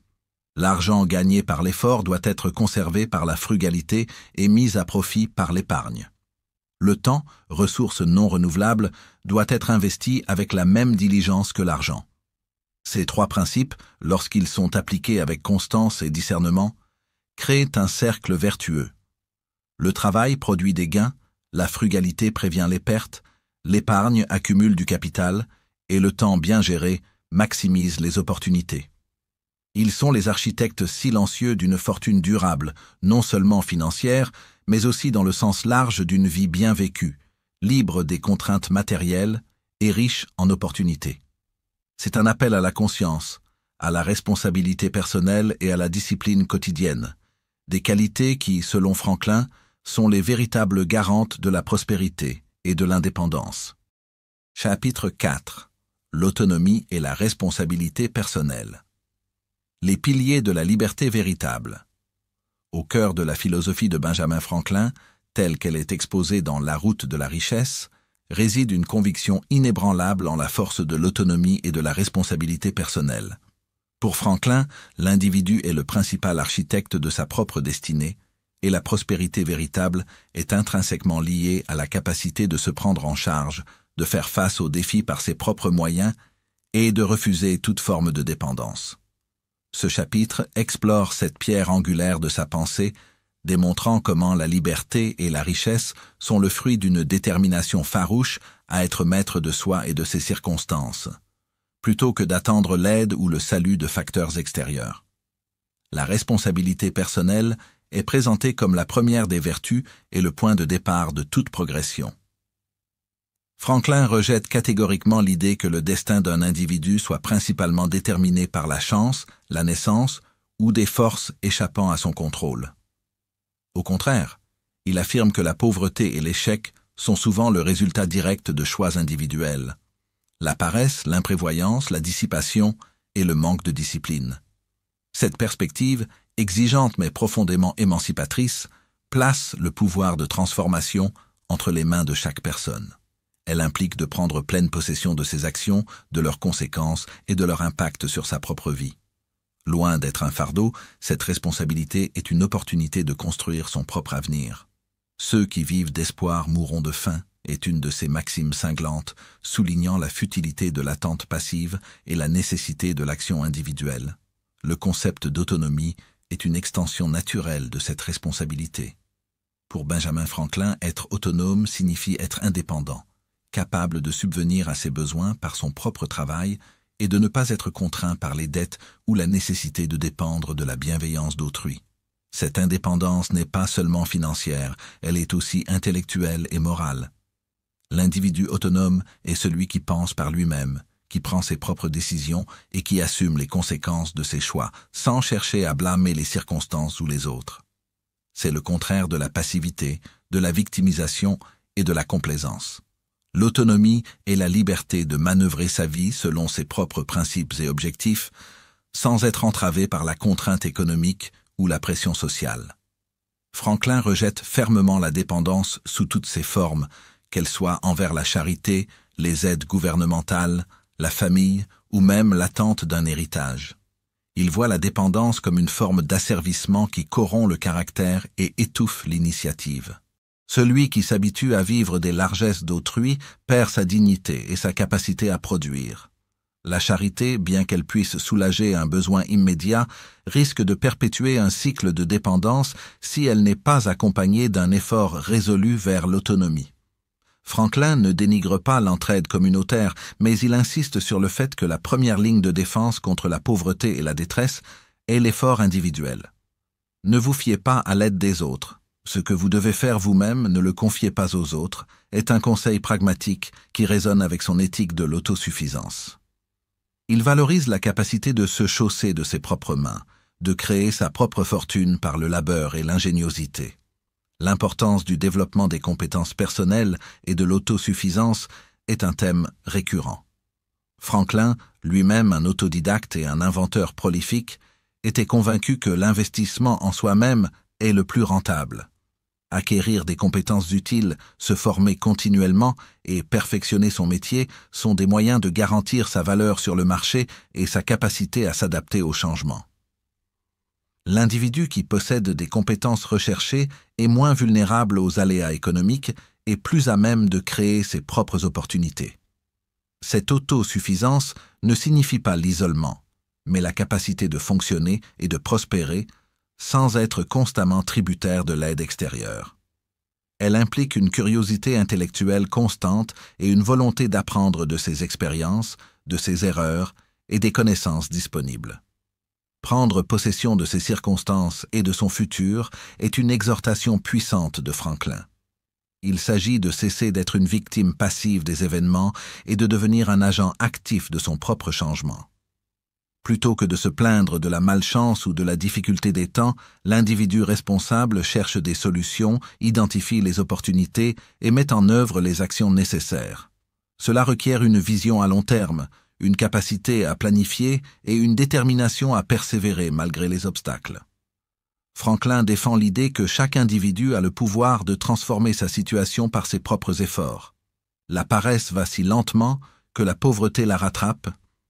L'argent gagné par l'effort doit être conservé par la frugalité et mis à profit par l'épargne. Le temps, ressource non renouvelable, doit être investi avec la même diligence que l'argent. Ces trois principes, lorsqu'ils sont appliqués avec constance et discernement, créent un cercle vertueux. Le travail produit des gains, la frugalité prévient les pertes, l'épargne accumule du capital et le temps bien géré maximise les opportunités. Ils sont les architectes silencieux d'une fortune durable, non seulement financière, mais aussi dans le sens large d'une vie bien vécue, libre des contraintes matérielles et riche en opportunités. C'est un appel à la conscience, à la responsabilité personnelle et à la discipline quotidienne, des qualités qui, selon Franklin, sont les véritables garantes de la prospérité et de l'indépendance. Chapitre 4. L'autonomie et la responsabilité personnelle. Les piliers de la liberté véritable. Au cœur de la philosophie de Benjamin Franklin, telle qu'elle est exposée dans La route de la richesse, réside une conviction inébranlable en la force de l'autonomie et de la responsabilité personnelle. Pour Franklin, l'individu est le principal architecte de sa propre destinée, et la prospérité véritable est intrinsèquement liée à la capacité de se prendre en charge, de faire face aux défis par ses propres moyens et de refuser toute forme de dépendance. Ce chapitre explore cette pierre angulaire de sa pensée, démontrant comment la liberté et la richesse sont le fruit d'une détermination farouche à être maître de soi et de ses circonstances, plutôt que d'attendre l'aide ou le salut de facteurs extérieurs. La responsabilité personnelle est présentée comme la première des vertus et le point de départ de toute progression. Franklin rejette catégoriquement l'idée que le destin d'un individu soit principalement déterminé par la chance, la naissance ou des forces échappant à son contrôle. Au contraire, il affirme que la pauvreté et l'échec sont souvent le résultat direct de choix individuels. La paresse, l'imprévoyance, la dissipation et le manque de discipline. Cette perspective, exigeante mais profondément émancipatrice, place le pouvoir de transformation entre les mains de chaque personne. Elle implique de prendre pleine possession de ses actions, de leurs conséquences et de leur impact sur sa propre vie. Loin d'être un fardeau, cette responsabilité est une opportunité de construire son propre avenir. Ceux qui vivent d'espoir mourront de faim est une de ces maximes cinglantes, soulignant la futilité de l'attente passive et la nécessité de l'action individuelle. Le concept d'autonomie est une extension naturelle de cette responsabilité. Pour Benjamin Franklin, être autonome signifie être indépendant, capable de subvenir à ses besoins par son propre travail et de ne pas être contraint par les dettes ou la nécessité de dépendre de la bienveillance d'autrui. Cette indépendance n'est pas seulement financière, elle est aussi intellectuelle et morale. L'individu autonome est celui qui pense par lui-même, qui prend ses propres décisions et qui assume les conséquences de ses choix, sans chercher à blâmer les circonstances ou les autres. C'est le contraire de la passivité, de la victimisation et de la complaisance. L'autonomie est la liberté de manœuvrer sa vie selon ses propres principes et objectifs, sans être entravé par la contrainte économique ou la pression sociale. Franklin rejette fermement la dépendance sous toutes ses formes, qu'elle soit envers la charité, les aides gouvernementales, la famille ou même l'attente d'un héritage. Il voit la dépendance comme une forme d'asservissement qui corrompt le caractère et étouffe l'initiative. Celui qui s'habitue à vivre des largesses d'autrui perd sa dignité et sa capacité à produire. La charité, bien qu'elle puisse soulager un besoin immédiat, risque de perpétuer un cycle de dépendance si elle n'est pas accompagnée d'un effort résolu vers l'autonomie. Franklin ne dénigre pas l'entraide communautaire, mais il insiste sur le fait que la première ligne de défense contre la pauvreté et la détresse est l'effort individuel. Ne vous fiez pas à l'aide des autres. Ce que vous devez faire vous-même, ne le confiez pas aux autres, est un conseil pragmatique qui résonne avec son éthique de l'autosuffisance. Il valorise la capacité de se chausser de ses propres mains, de créer sa propre fortune par le labeur et l'ingéniosité. L'importance du développement des compétences personnelles et de l'autosuffisance est un thème récurrent. Franklin, lui-même un autodidacte et un inventeur prolifique, était convaincu que l'investissement en soi-même est le plus rentable. Acquérir des compétences utiles, se former continuellement et perfectionner son métier sont des moyens de garantir sa valeur sur le marché et sa capacité à s'adapter aux changements. L'individu qui possède des compétences recherchées est moins vulnérable aux aléas économiques et plus à même de créer ses propres opportunités. Cette autosuffisance ne signifie pas l'isolement, mais la capacité de fonctionner et de prospérer sans être constamment tributaire de l'aide extérieure. Elle implique une curiosité intellectuelle constante et une volonté d'apprendre de ses expériences, de ses erreurs et des connaissances disponibles. Prendre possession de ses circonstances et de son futur est une exhortation puissante de Franklin. Il s'agit de cesser d'être une victime passive des événements et de devenir un agent actif de son propre changement. Plutôt que de se plaindre de la malchance ou de la difficulté des temps, l'individu responsable cherche des solutions, identifie les opportunités et met en œuvre les actions nécessaires. Cela requiert une vision à long terme, une capacité à planifier et une détermination à persévérer malgré les obstacles. Franklin défend l'idée que chaque individu a le pouvoir de transformer sa situation par ses propres efforts. La paresse va si lentement que la pauvreté la rattrape,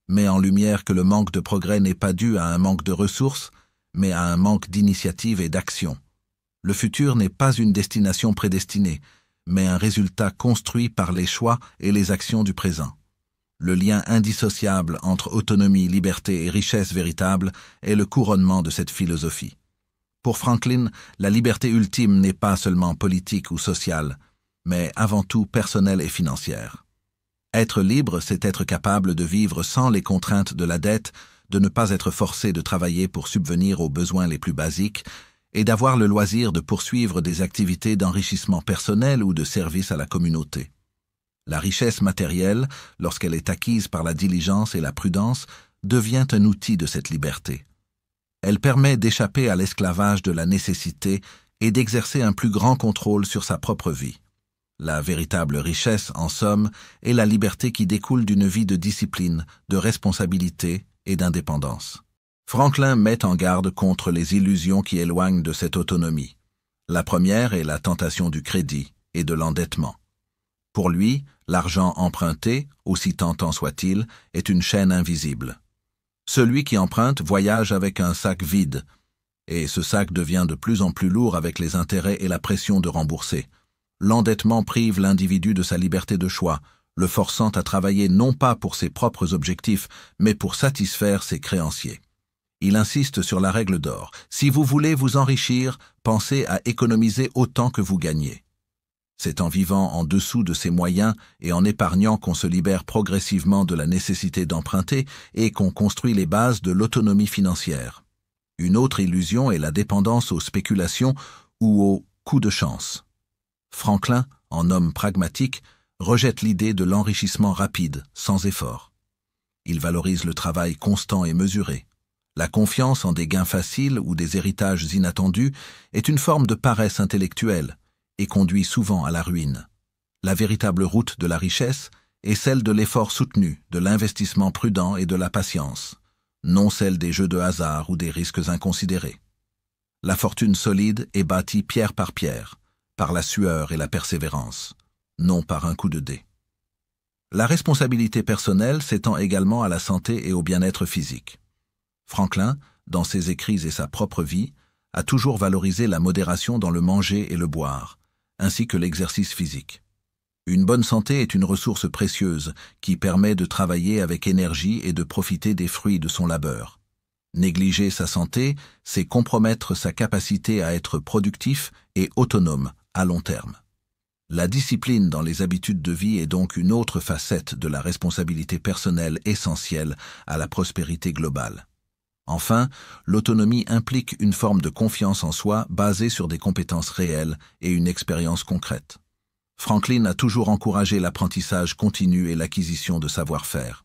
met en lumière que le manque de progrès n'est pas dû à un manque de ressources, mais à un manque d'initiative et d'action. Le futur n'est pas une destination prédestinée, mais un résultat construit par les choix et les actions du présent. Le lien indissociable entre autonomie, liberté et richesse véritable est le couronnement de cette philosophie. Pour Franklin, la liberté ultime n'est pas seulement politique ou sociale, mais avant tout personnelle et financière. Être libre, c'est être capable de vivre sans les contraintes de la dette, de ne pas être forcé de travailler pour subvenir aux besoins les plus basiques et d'avoir le loisir de poursuivre des activités d'enrichissement personnel ou de service à la communauté. La richesse matérielle, lorsqu'elle est acquise par la diligence et la prudence, devient un outil de cette liberté. Elle permet d'échapper à l'esclavage de la nécessité et d'exercer un plus grand contrôle sur sa propre vie. La véritable richesse, en somme, est la liberté qui découle d'une vie de discipline, de responsabilité et d'indépendance. Franklin met en garde contre les illusions qui éloignent de cette autonomie. La première est la tentation du crédit et de l'endettement. Pour lui, l'argent emprunté, aussi tentant soit-il, est une chaîne invisible. Celui qui emprunte voyage avec un sac vide, et ce sac devient de plus en plus lourd avec les intérêts et la pression de rembourser. L'endettement prive l'individu de sa liberté de choix, le forçant à travailler non pas pour ses propres objectifs, mais pour satisfaire ses créanciers. Il insiste sur la règle d'or. Si vous voulez vous enrichir, pensez à économiser autant que vous gagnez. C'est en vivant en dessous de ses moyens et en épargnant qu'on se libère progressivement de la nécessité d'emprunter et qu'on construit les bases de l'autonomie financière. Une autre illusion est la dépendance aux spéculations ou aux coups de chance. Franklin, en homme pragmatique, rejette l'idée de l'enrichissement rapide, sans effort. Il valorise le travail constant et mesuré. La confiance en des gains faciles ou des héritages inattendus est une forme de paresse intellectuelle et conduit souvent à la ruine. La véritable route de la richesse est celle de l'effort soutenu, de l'investissement prudent et de la patience, non celle des jeux de hasard ou des risques inconsidérés. La fortune solide est bâtie pierre par la sueur et la persévérance, non par un coup de dé. La responsabilité personnelle s'étend également à la santé et au bien-être physique. Franklin, dans ses écrits et sa propre vie, a toujours valorisé la modération dans le manger et le boire, ainsi que l'exercice physique. Une bonne santé est une ressource précieuse qui permet de travailler avec énergie et de profiter des fruits de son labeur. Négliger sa santé, c'est compromettre sa capacité à être productif et autonome à long terme. La discipline dans les habitudes de vie est donc une autre facette de la responsabilité personnelle essentielle à la prospérité globale. Enfin, l'autonomie implique une forme de confiance en soi basée sur des compétences réelles et une expérience concrète. Franklin a toujours encouragé l'apprentissage continu et l'acquisition de savoir-faire.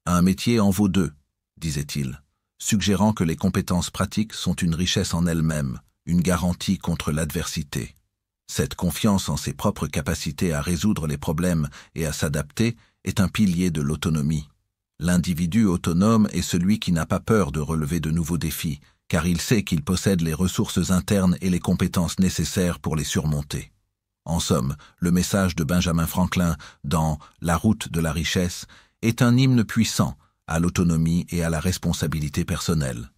Un métier en vaut deux, disait-il, suggérant que les compétences pratiques sont une richesse en elles-mêmes, une garantie contre l'adversité. Cette confiance en ses propres capacités à résoudre les problèmes et à s'adapter est un pilier de l'autonomie. L'individu autonome est celui qui n'a pas peur de relever de nouveaux défis, car il sait qu'il possède les ressources internes et les compétences nécessaires pour les surmonter. En somme, le message de Benjamin Franklin dans La route de la richesse est un hymne puissant à l'autonomie et à la responsabilité personnelle.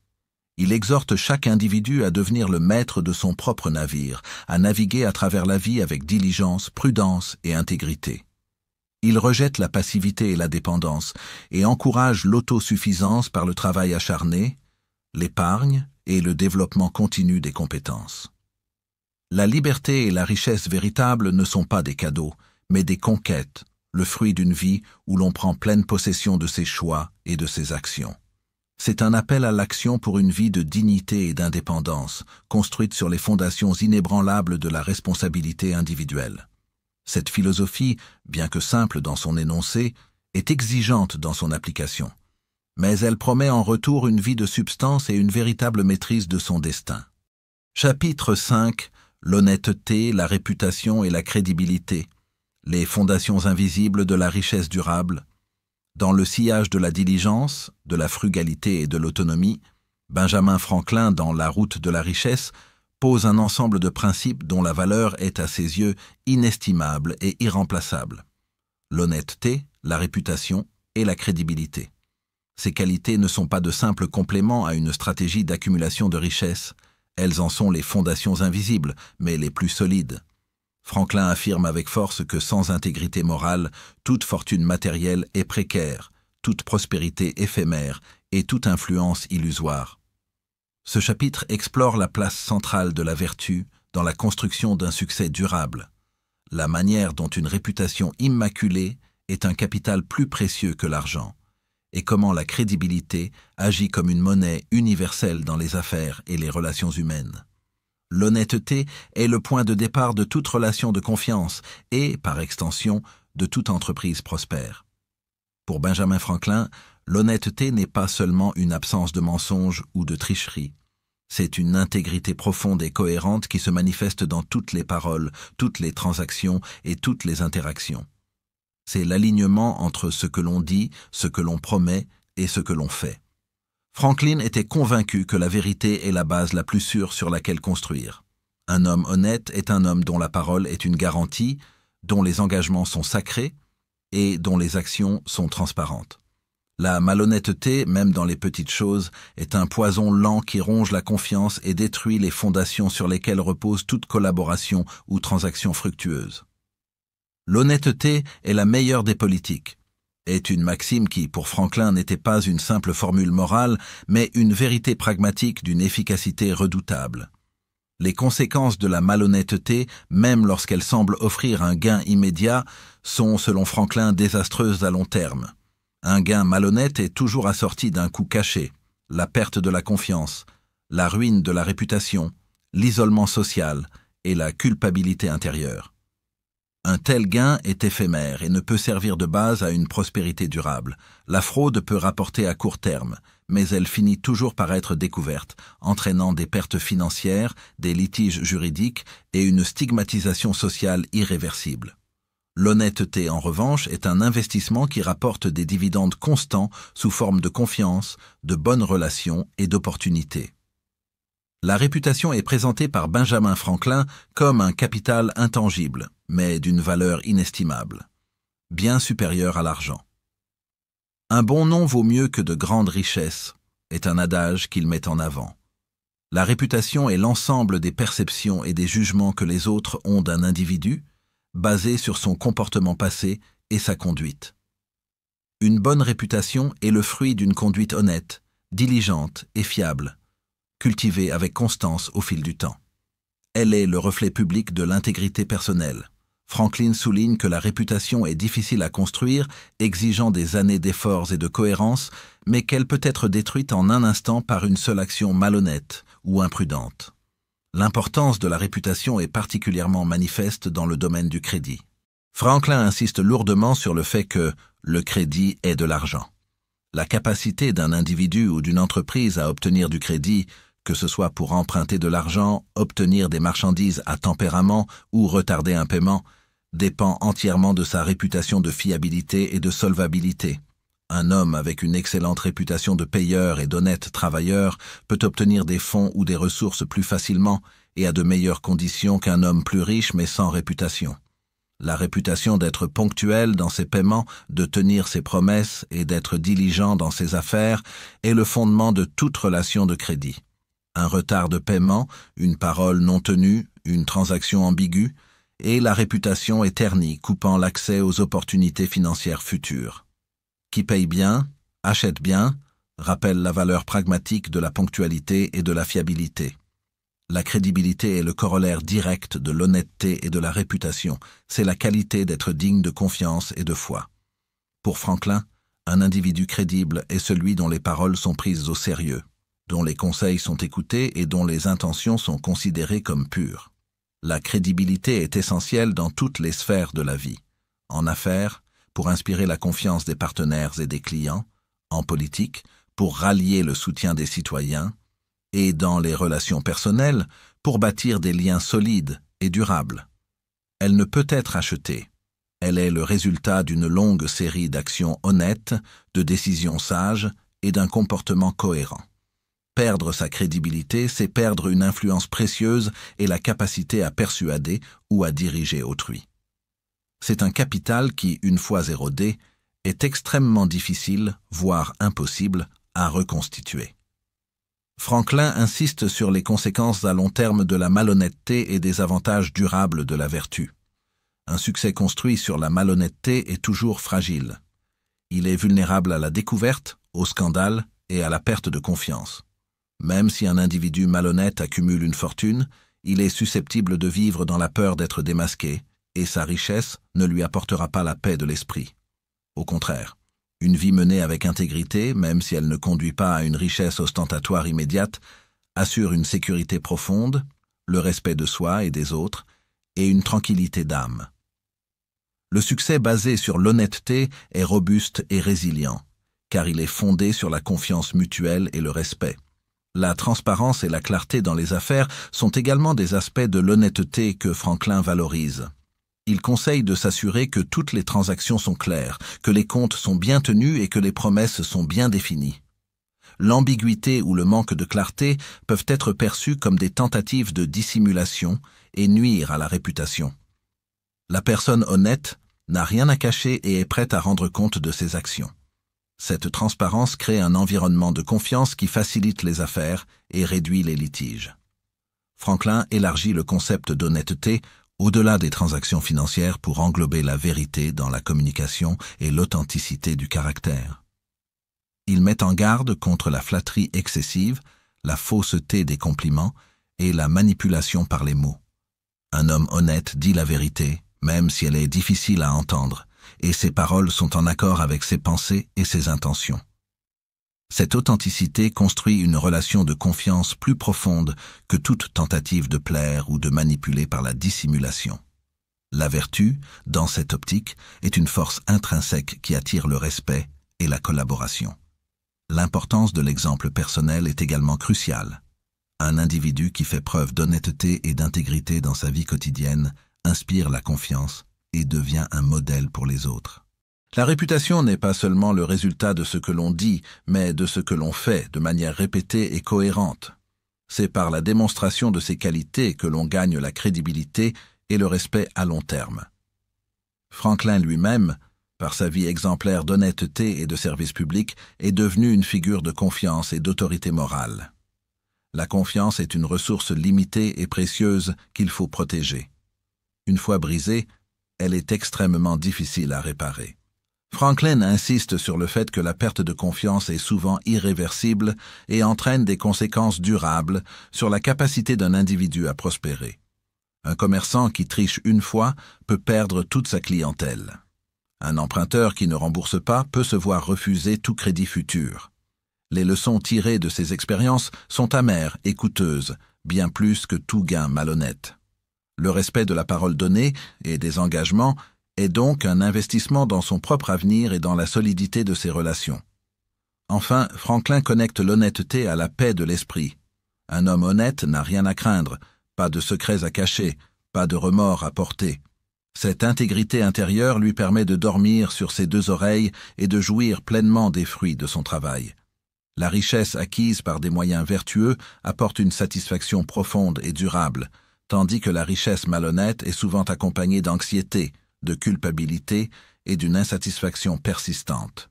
Il exhorte chaque individu à devenir le maître de son propre navire, à naviguer à travers la vie avec diligence, prudence et intégrité. Il rejette la passivité et la dépendance et encourage l'autosuffisance par le travail acharné, l'épargne et le développement continu des compétences. La liberté et la richesse véritable ne sont pas des cadeaux, mais des conquêtes, le fruit d'une vie où l'on prend pleine possession de ses choix et de ses actions. C'est un appel à l'action pour une vie de dignité et d'indépendance, construite sur les fondations inébranlables de la responsabilité individuelle. Cette philosophie, bien que simple dans son énoncé, est exigeante dans son application. Mais elle promet en retour une vie de substance et une véritable maîtrise de son destin. Chapitre 5. L'honnêteté, la réputation et la crédibilité. Les fondations invisibles de la richesse durable. Dans le sillage de la diligence, de la frugalité et de l'autonomie, Benjamin Franklin, dans La route de la richesse, pose un ensemble de principes dont la valeur est à ses yeux inestimable et irremplaçable. L'honnêteté, la réputation et la crédibilité. Ces qualités ne sont pas de simples compléments à une stratégie d'accumulation de richesses. Elles en sont les fondations invisibles, mais les plus solides. Franklin affirme avec force que sans intégrité morale, toute fortune matérielle est précaire, toute prospérité éphémère et toute influence illusoire. Ce chapitre explore la place centrale de la vertu dans la construction d'un succès durable, la manière dont une réputation immaculée est un capital plus précieux que l'argent, et comment la crédibilité agit comme une monnaie universelle dans les affaires et les relations humaines. L'honnêteté est le point de départ de toute relation de confiance et, par extension, de toute entreprise prospère. Pour Benjamin Franklin, l'honnêteté n'est pas seulement une absence de mensonge ou de tricherie. C'est une intégrité profonde et cohérente qui se manifeste dans toutes les paroles, toutes les transactions et toutes les interactions. C'est l'alignement entre ce que l'on dit, ce que l'on promet et ce que l'on fait. Franklin était convaincu que la vérité est la base la plus sûre sur laquelle construire. Un homme honnête est un homme dont la parole est une garantie, dont les engagements sont sacrés et dont les actions sont transparentes. La malhonnêteté, même dans les petites choses, est un poison lent qui ronge la confiance et détruit les fondations sur lesquelles repose toute collaboration ou transaction fructueuse. L'honnêteté est la meilleure des politiques, est une maxime qui, pour Franklin, n'était pas une simple formule morale, mais une vérité pragmatique d'une efficacité redoutable. Les conséquences de la malhonnêteté, même lorsqu'elles semblent offrir un gain immédiat, sont, selon Franklin, désastreuses à long terme. Un gain malhonnête est toujours assorti d'un coût caché, la perte de la confiance, la ruine de la réputation, l'isolement social et la culpabilité intérieure. Un tel gain est éphémère et ne peut servir de base à une prospérité durable. La fraude peut rapporter à court terme, mais elle finit toujours par être découverte, entraînant des pertes financières, des litiges juridiques et une stigmatisation sociale irréversible. L'honnêteté, en revanche, est un investissement qui rapporte des dividendes constants sous forme de confiance, de bonnes relations et d'opportunités. La réputation est présentée par Benjamin Franklin comme un capital intangible, mais d'une valeur inestimable, bien supérieure à l'argent. Un bon nom vaut mieux que de grandes richesses, est un adage qu'il met en avant. La réputation est l'ensemble des perceptions et des jugements que les autres ont d'un individu, basés sur son comportement passé et sa conduite. Une bonne réputation est le fruit d'une conduite honnête, diligente et fiable, cultivée avec constance au fil du temps. Elle est le reflet public de l'intégrité personnelle. Franklin souligne que la réputation est difficile à construire, exigeant des années d'efforts et de cohérence, mais qu'elle peut être détruite en un instant par une seule action malhonnête ou imprudente. L'importance de la réputation est particulièrement manifeste dans le domaine du crédit. Franklin insiste lourdement sur le fait que le crédit est de l'argent. La capacité d'un individu ou d'une entreprise à obtenir du crédit, que ce soit pour emprunter de l'argent, obtenir des marchandises à tempérament ou retarder un paiement, dépend entièrement de sa réputation de fiabilité et de solvabilité. Un homme avec une excellente réputation de payeur et d'honnête travailleur peut obtenir des fonds ou des ressources plus facilement et à de meilleures conditions qu'un homme plus riche mais sans réputation. La réputation d'être ponctuel dans ses paiements, de tenir ses promesses et d'être diligent dans ses affaires est le fondement de toute relation de crédit. Un retard de paiement, une parole non tenue, une transaction ambiguë, et la réputation est ternie, coupant l'accès aux opportunités financières futures. Qui paye bien, achète bien, rappelle la valeur pragmatique de la ponctualité et de la fiabilité. La crédibilité est le corollaire direct de l'honnêteté et de la réputation, c'est la qualité d'être digne de confiance et de foi. Pour Franklin, un individu crédible est celui dont les paroles sont prises au sérieux, dont les conseils sont écoutés et dont les intentions sont considérées comme pures. La crédibilité est essentielle dans toutes les sphères de la vie. En affaires, pour inspirer la confiance des partenaires et des clients, en politique, pour rallier le soutien des citoyens, et dans les relations personnelles, pour bâtir des liens solides et durables. Elle ne peut être achetée. Elle est le résultat d'une longue série d'actions honnêtes, de décisions sages et d'un comportement cohérent. Perdre sa crédibilité, c'est perdre une influence précieuse et la capacité à persuader ou à diriger autrui. C'est un capital qui, une fois érodé, est extrêmement difficile, voire impossible, à reconstituer. Franklin insiste sur les conséquences à long terme de la malhonnêteté et des avantages durables de la vertu. Un succès construit sur la malhonnêteté est toujours fragile. Il est vulnérable à la découverte, au scandale et à la perte de confiance. Même si un individu malhonnête accumule une fortune, il est susceptible de vivre dans la peur d'être démasqué, et sa richesse ne lui apportera pas la paix de l'esprit. Au contraire, une vie menée avec intégrité, même si elle ne conduit pas à une richesse ostentatoire immédiate, assure une sécurité profonde, le respect de soi et des autres, et une tranquillité d'âme. Le succès basé sur l'honnêteté est robuste et résilient, car il est fondé sur la confiance mutuelle et le respect. La transparence et la clarté dans les affaires sont également des aspects de l'honnêteté que Franklin valorise. Il conseille de s'assurer que toutes les transactions sont claires, que les comptes sont bien tenus et que les promesses sont bien définies. L'ambiguïté ou le manque de clarté peuvent être perçus comme des tentatives de dissimulation et nuire à la réputation. La personne honnête n'a rien à cacher et est prête à rendre compte de ses actions. Cette transparence crée un environnement de confiance qui facilite les affaires et réduit les litiges. Franklin élargit le concept d'honnêteté au-delà des transactions financières pour englober la vérité dans la communication et l'authenticité du caractère. Il met en garde contre la flatterie excessive, la fausseté des compliments et la manipulation par les mots. Un homme honnête dit la vérité, même si elle est difficile à entendre, et ses paroles sont en accord avec ses pensées et ses intentions. Cette authenticité construit une relation de confiance plus profonde que toute tentative de plaire ou de manipuler par la dissimulation. La vertu, dans cette optique, est une force intrinsèque qui attire le respect et la collaboration. L'importance de l'exemple personnel est également cruciale. Un individu qui fait preuve d'honnêteté et d'intégrité dans sa vie quotidienne inspire la confiance et devient un modèle pour les autres. La réputation n'est pas seulement le résultat de ce que l'on dit, mais de ce que l'on fait de manière répétée et cohérente. C'est par la démonstration de ces qualités que l'on gagne la crédibilité et le respect à long terme. Franklin lui-même, par sa vie exemplaire d'honnêteté et de service public, est devenu une figure de confiance et d'autorité morale. La confiance est une ressource limitée et précieuse qu'il faut protéger. Une fois brisée, elle est extrêmement difficile à réparer. Franklin insiste sur le fait que la perte de confiance est souvent irréversible et entraîne des conséquences durables sur la capacité d'un individu à prospérer. Un commerçant qui triche une fois peut perdre toute sa clientèle. Un emprunteur qui ne rembourse pas peut se voir refuser tout crédit futur. Les leçons tirées de ces expériences sont amères et coûteuses, bien plus que tout gain malhonnête. Le respect de la parole donnée et des engagements est donc un investissement dans son propre avenir et dans la solidité de ses relations. Enfin, Franklin connecte l'honnêteté à la paix de l'esprit. Un homme honnête n'a rien à craindre, pas de secrets à cacher, pas de remords à porter. Cette intégrité intérieure lui permet de dormir sur ses deux oreilles et de jouir pleinement des fruits de son travail. La richesse acquise par des moyens vertueux apporte une satisfaction profonde et durable, tandis que la richesse malhonnête est souvent accompagnée d'anxiété, de culpabilité et d'une insatisfaction persistante.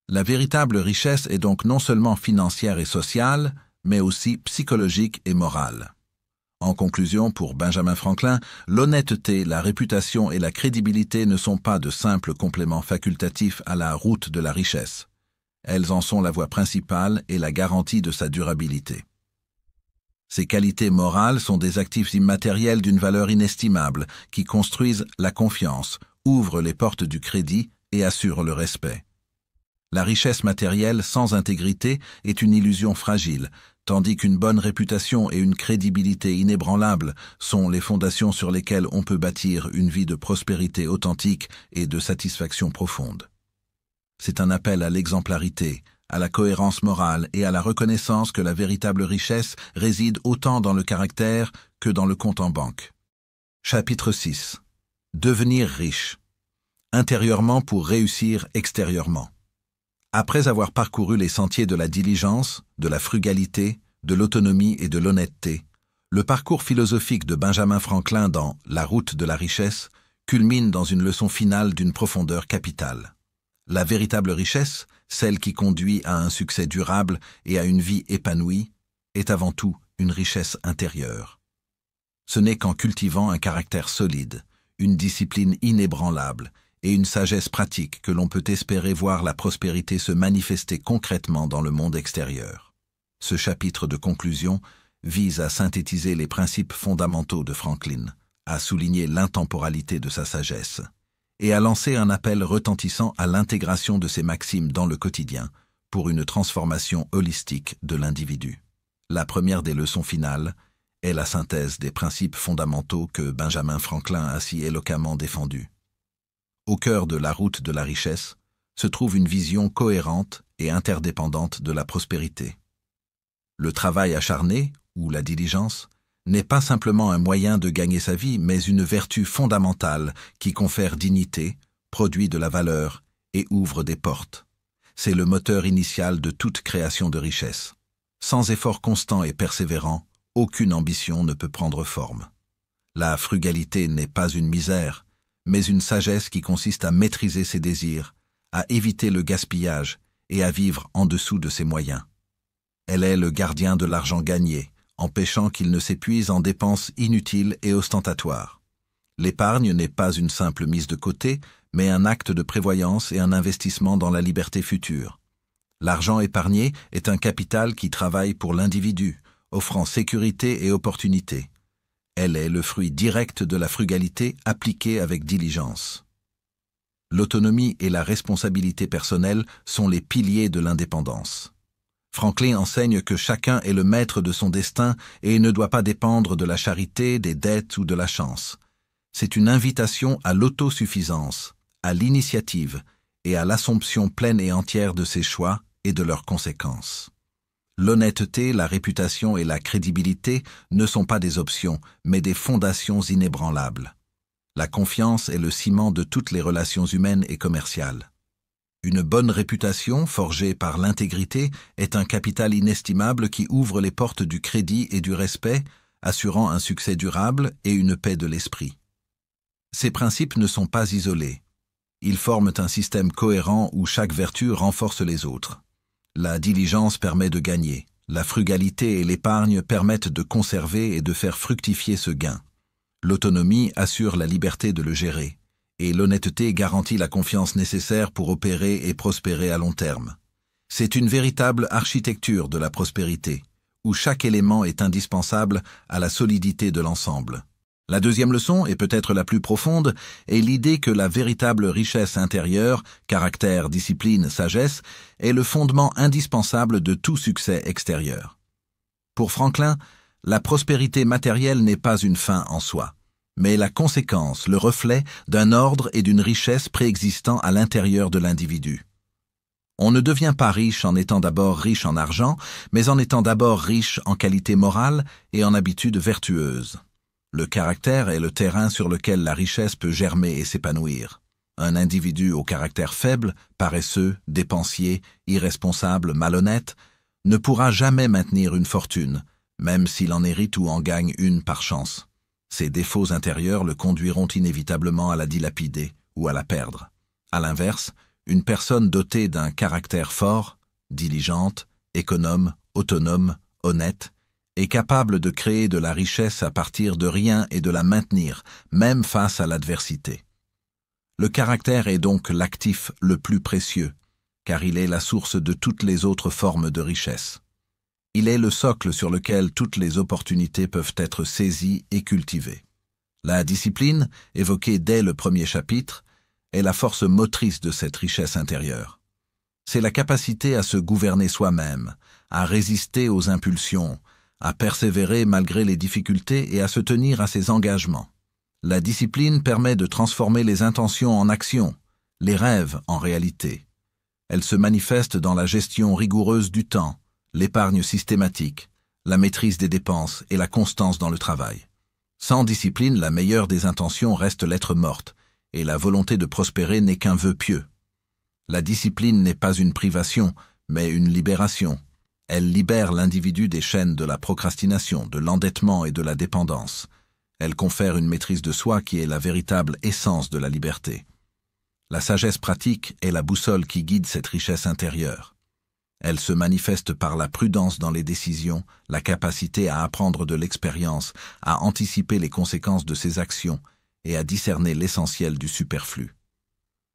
La véritable richesse est donc non seulement financière et sociale, mais aussi psychologique et morale. En conclusion, pour Benjamin Franklin, l'honnêteté, la réputation et la crédibilité ne sont pas de simples compléments facultatifs à la route de la richesse. Elles en sont la voie principale et la garantie de sa durabilité. Ces qualités morales sont des actifs immatériels d'une valeur inestimable qui construisent la confiance, ouvrent les portes du crédit et assurent le respect. La richesse matérielle sans intégrité est une illusion fragile, tandis qu'une bonne réputation et une crédibilité inébranlable sont les fondations sur lesquelles on peut bâtir une vie de prospérité authentique et de satisfaction profonde. C'est un appel à l'exemplarité, à la cohérence morale et à la reconnaissance que la véritable richesse réside autant dans le caractère que dans le compte en banque. Chapitre 6. Devenir riche. Intérieurement pour réussir extérieurement. Après avoir parcouru les sentiers de la diligence, de la frugalité, de l'autonomie et de l'honnêteté, le parcours philosophique de Benjamin Franklin dans La route de la richesse culmine dans une leçon finale d'une profondeur capitale. La véritable richesse, celle qui conduit à un succès durable et à une vie épanouie, est avant tout une richesse intérieure. Ce n'est qu'en cultivant un caractère solide, une discipline inébranlable et une sagesse pratique que l'on peut espérer voir la prospérité se manifester concrètement dans le monde extérieur. Ce chapitre de conclusion vise à synthétiser les principes fondamentaux de Franklin, à souligner l'intemporalité de sa sagesse, et à lancer un appel retentissant à l'intégration de ces maximes dans le quotidien pour une transformation holistique de l'individu. La première des leçons finales est la synthèse des principes fondamentaux que Benjamin Franklin a si éloquemment défendus. Au cœur de la route de la richesse se trouve une vision cohérente et interdépendante de la prospérité. Le travail acharné, ou la diligence, n'est pas simplement un moyen de gagner sa vie, mais une vertu fondamentale qui confère dignité, produit de la valeur et ouvre des portes. C'est le moteur initial de toute création de richesse. Sans effort constant et persévérant, aucune ambition ne peut prendre forme. La frugalité n'est pas une misère, mais une sagesse qui consiste à maîtriser ses désirs, à éviter le gaspillage et à vivre en dessous de ses moyens. Elle est le gardien de l'argent gagné, empêchant qu'il ne s'épuise en dépenses inutiles et ostentatoires. L'épargne n'est pas une simple mise de côté, mais un acte de prévoyance et un investissement dans la liberté future. L'argent épargné est un capital qui travaille pour l'individu, offrant sécurité et opportunité. Elle est le fruit direct de la frugalité appliquée avec diligence. L'autonomie et la responsabilité personnelle sont les piliers de l'indépendance. Franklin enseigne que chacun est le maître de son destin et ne doit pas dépendre de la charité, des dettes ou de la chance. C'est une invitation à l'autosuffisance, à l'initiative et à l'assomption pleine et entière de ses choix et de leurs conséquences. L'honnêteté, la réputation et la crédibilité ne sont pas des options, mais des fondations inébranlables. La confiance est le ciment de toutes les relations humaines et commerciales. Une bonne réputation, forgée par l'intégrité, est un capital inestimable qui ouvre les portes du crédit et du respect, assurant un succès durable et une paix de l'esprit. Ces principes ne sont pas isolés. Ils forment un système cohérent où chaque vertu renforce les autres. La diligence permet de gagner. La frugalité et l'épargne permettent de conserver et de faire fructifier ce gain. L'autonomie assure la liberté de le gérer, et l'honnêteté garantit la confiance nécessaire pour opérer et prospérer à long terme. C'est une véritable architecture de la prospérité, où chaque élément est indispensable à la solidité de l'ensemble. La deuxième leçon, et peut-être la plus profonde, est l'idée que la véritable richesse intérieure, caractère, discipline, sagesse, est le fondement indispensable de tout succès extérieur. Pour Franklin, la prospérité matérielle n'est pas une fin en soi, mais la conséquence, le reflet d'un ordre et d'une richesse préexistant à l'intérieur de l'individu. On ne devient pas riche en étant d'abord riche en argent, mais en étant d'abord riche en qualité morale et en habitudes vertueuses. Le caractère est le terrain sur lequel la richesse peut germer et s'épanouir. Un individu au caractère faible, paresseux, dépensier, irresponsable, malhonnête, ne pourra jamais maintenir une fortune, même s'il en hérite ou en gagne une par chance. Ses défauts intérieurs le conduiront inévitablement à la dilapider ou à la perdre. À l'inverse, une personne dotée d'un caractère fort, diligente, économe, autonome, honnête, est capable de créer de la richesse à partir de rien et de la maintenir, même face à l'adversité. Le caractère est donc l'actif le plus précieux, car il est la source de toutes les autres formes de richesse. Il est le socle sur lequel toutes les opportunités peuvent être saisies et cultivées. La discipline, évoquée dès le premier chapitre, est la force motrice de cette richesse intérieure. C'est la capacité à se gouverner soi-même, à résister aux impulsions, à persévérer malgré les difficultés et à se tenir à ses engagements. La discipline permet de transformer les intentions en actions, les rêves en réalité. Elle se manifeste dans la gestion rigoureuse du temps, l'épargne systématique, la maîtrise des dépenses et la constance dans le travail. Sans discipline, la meilleure des intentions reste lettre morte, et la volonté de prospérer n'est qu'un vœu pieux. La discipline n'est pas une privation, mais une libération. Elle libère l'individu des chaînes de la procrastination, de l'endettement et de la dépendance. Elle confère une maîtrise de soi qui est la véritable essence de la liberté. La sagesse pratique est la boussole qui guide cette richesse intérieure. Elle se manifeste par la prudence dans les décisions, la capacité à apprendre de l'expérience, à anticiper les conséquences de ses actions et à discerner l'essentiel du superflu.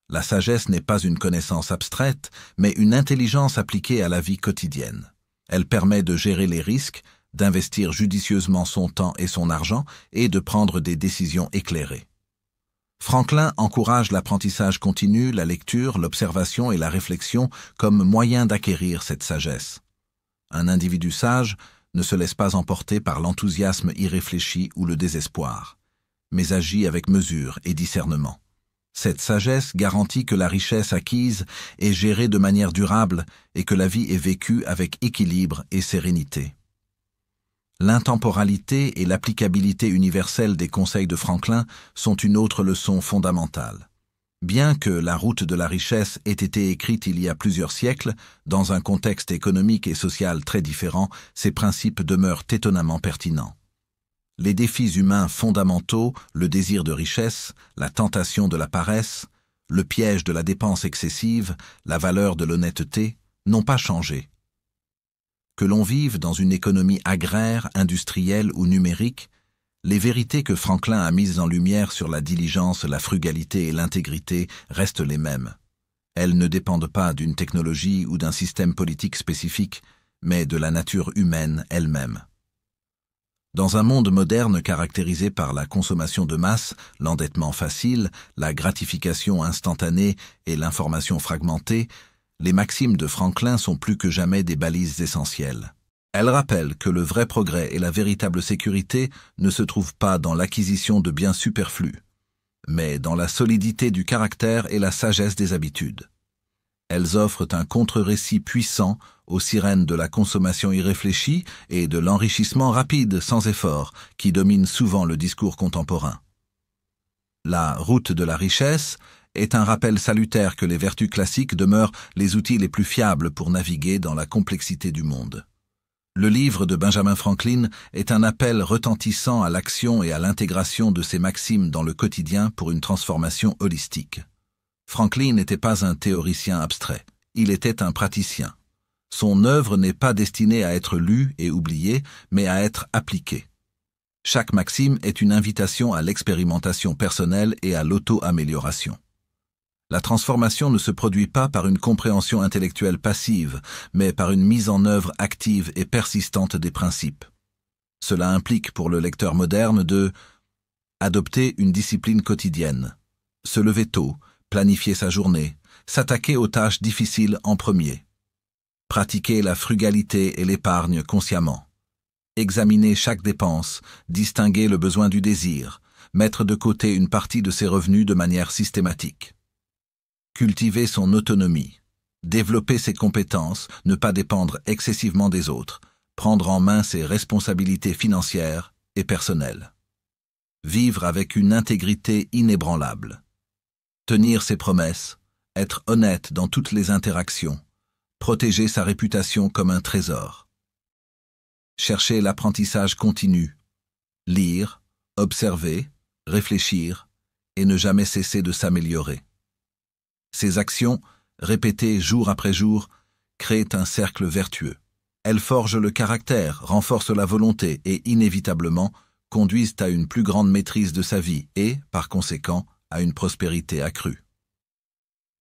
La sagesse n'est pas une connaissance abstraite, mais une intelligence appliquée à la vie quotidienne. Elle permet de gérer les risques, d'investir judicieusement son temps et son argent et de prendre des décisions éclairées. Franklin encourage l'apprentissage continu, la lecture, l'observation et la réflexion comme moyen d'acquérir cette sagesse. Un individu sage ne se laisse pas emporter par l'enthousiasme irréfléchi ou le désespoir, mais agit avec mesure et discernement. Cette sagesse garantit que la richesse acquise est gérée de manière durable et que la vie est vécue avec équilibre et sérénité. L'intemporalité et l'applicabilité universelle des conseils de Franklin sont une autre leçon fondamentale. Bien que La route de la richesse ait été écrite il y a plusieurs siècles, dans un contexte économique et social très différent, ses principes demeurent étonnamment pertinents. Les défis humains fondamentaux, le désir de richesse, la tentation de la paresse, le piège de la dépense excessive, la valeur de l'honnêteté, n'ont pas changé. Que l'on vive dans une économie agraire, industrielle ou numérique, les vérités que Franklin a mises en lumière sur la diligence, la frugalité et l'intégrité restent les mêmes. Elles ne dépendent pas d'une technologie ou d'un système politique spécifique, mais de la nature humaine elle-même. Dans un monde moderne caractérisé par la consommation de masse, l'endettement facile, la gratification instantanée et l'information fragmentée, les maximes de Franklin sont plus que jamais des balises essentielles. Elles rappellent que le vrai progrès et la véritable sécurité ne se trouvent pas dans l'acquisition de biens superflus, mais dans la solidité du caractère et la sagesse des habitudes. Elles offrent un contre-récit puissant aux sirènes de la consommation irréfléchie et de l'enrichissement rapide sans effort qui domine souvent le discours contemporain. La route de la richesse est un rappel salutaire que les vertus classiques demeurent les outils les plus fiables pour naviguer dans la complexité du monde. Le livre de Benjamin Franklin est un appel retentissant à l'action et à l'intégration de ces maximes dans le quotidien pour une transformation holistique. Franklin n'était pas un théoricien abstrait, il était un praticien. Son œuvre n'est pas destinée à être lue et oubliée, mais à être appliquée. Chaque maxime est une invitation à l'expérimentation personnelle et à l'auto-amélioration. La transformation ne se produit pas par une compréhension intellectuelle passive, mais par une mise en œuvre active et persistante des principes. Cela implique pour le lecteur moderne de adopter une discipline quotidienne, se lever tôt, planifier sa journée, s'attaquer aux tâches difficiles en premier, pratiquer la frugalité et l'épargne consciemment, examiner chaque dépense, distinguer le besoin du désir, mettre de côté une partie de ses revenus de manière systématique. Cultiver son autonomie, développer ses compétences, ne pas dépendre excessivement des autres, prendre en main ses responsabilités financières et personnelles. Vivre avec une intégrité inébranlable. Tenir ses promesses, être honnête dans toutes les interactions, protéger sa réputation comme un trésor. Chercher l'apprentissage continu, lire, observer, réfléchir et ne jamais cesser de s'améliorer. Ces actions, répétées jour après jour, créent un cercle vertueux. Elles forgent le caractère, renforcent la volonté et, inévitablement, conduisent à une plus grande maîtrise de sa vie et, par conséquent, à une prospérité accrue.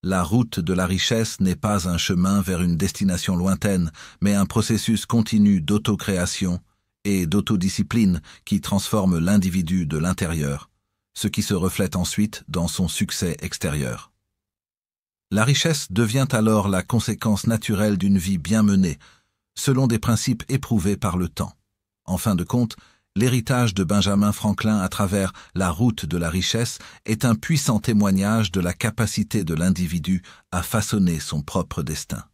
La route de la richesse n'est pas un chemin vers une destination lointaine, mais un processus continu d'autocréation et d'autodiscipline qui transforme l'individu de l'intérieur, ce qui se reflète ensuite dans son succès extérieur. La richesse devient alors la conséquence naturelle d'une vie bien menée, selon des principes éprouvés par le temps. En fin de compte, l'héritage de Benjamin Franklin à travers la route de la richesse est un puissant témoignage de la capacité de l'individu à façonner son propre destin.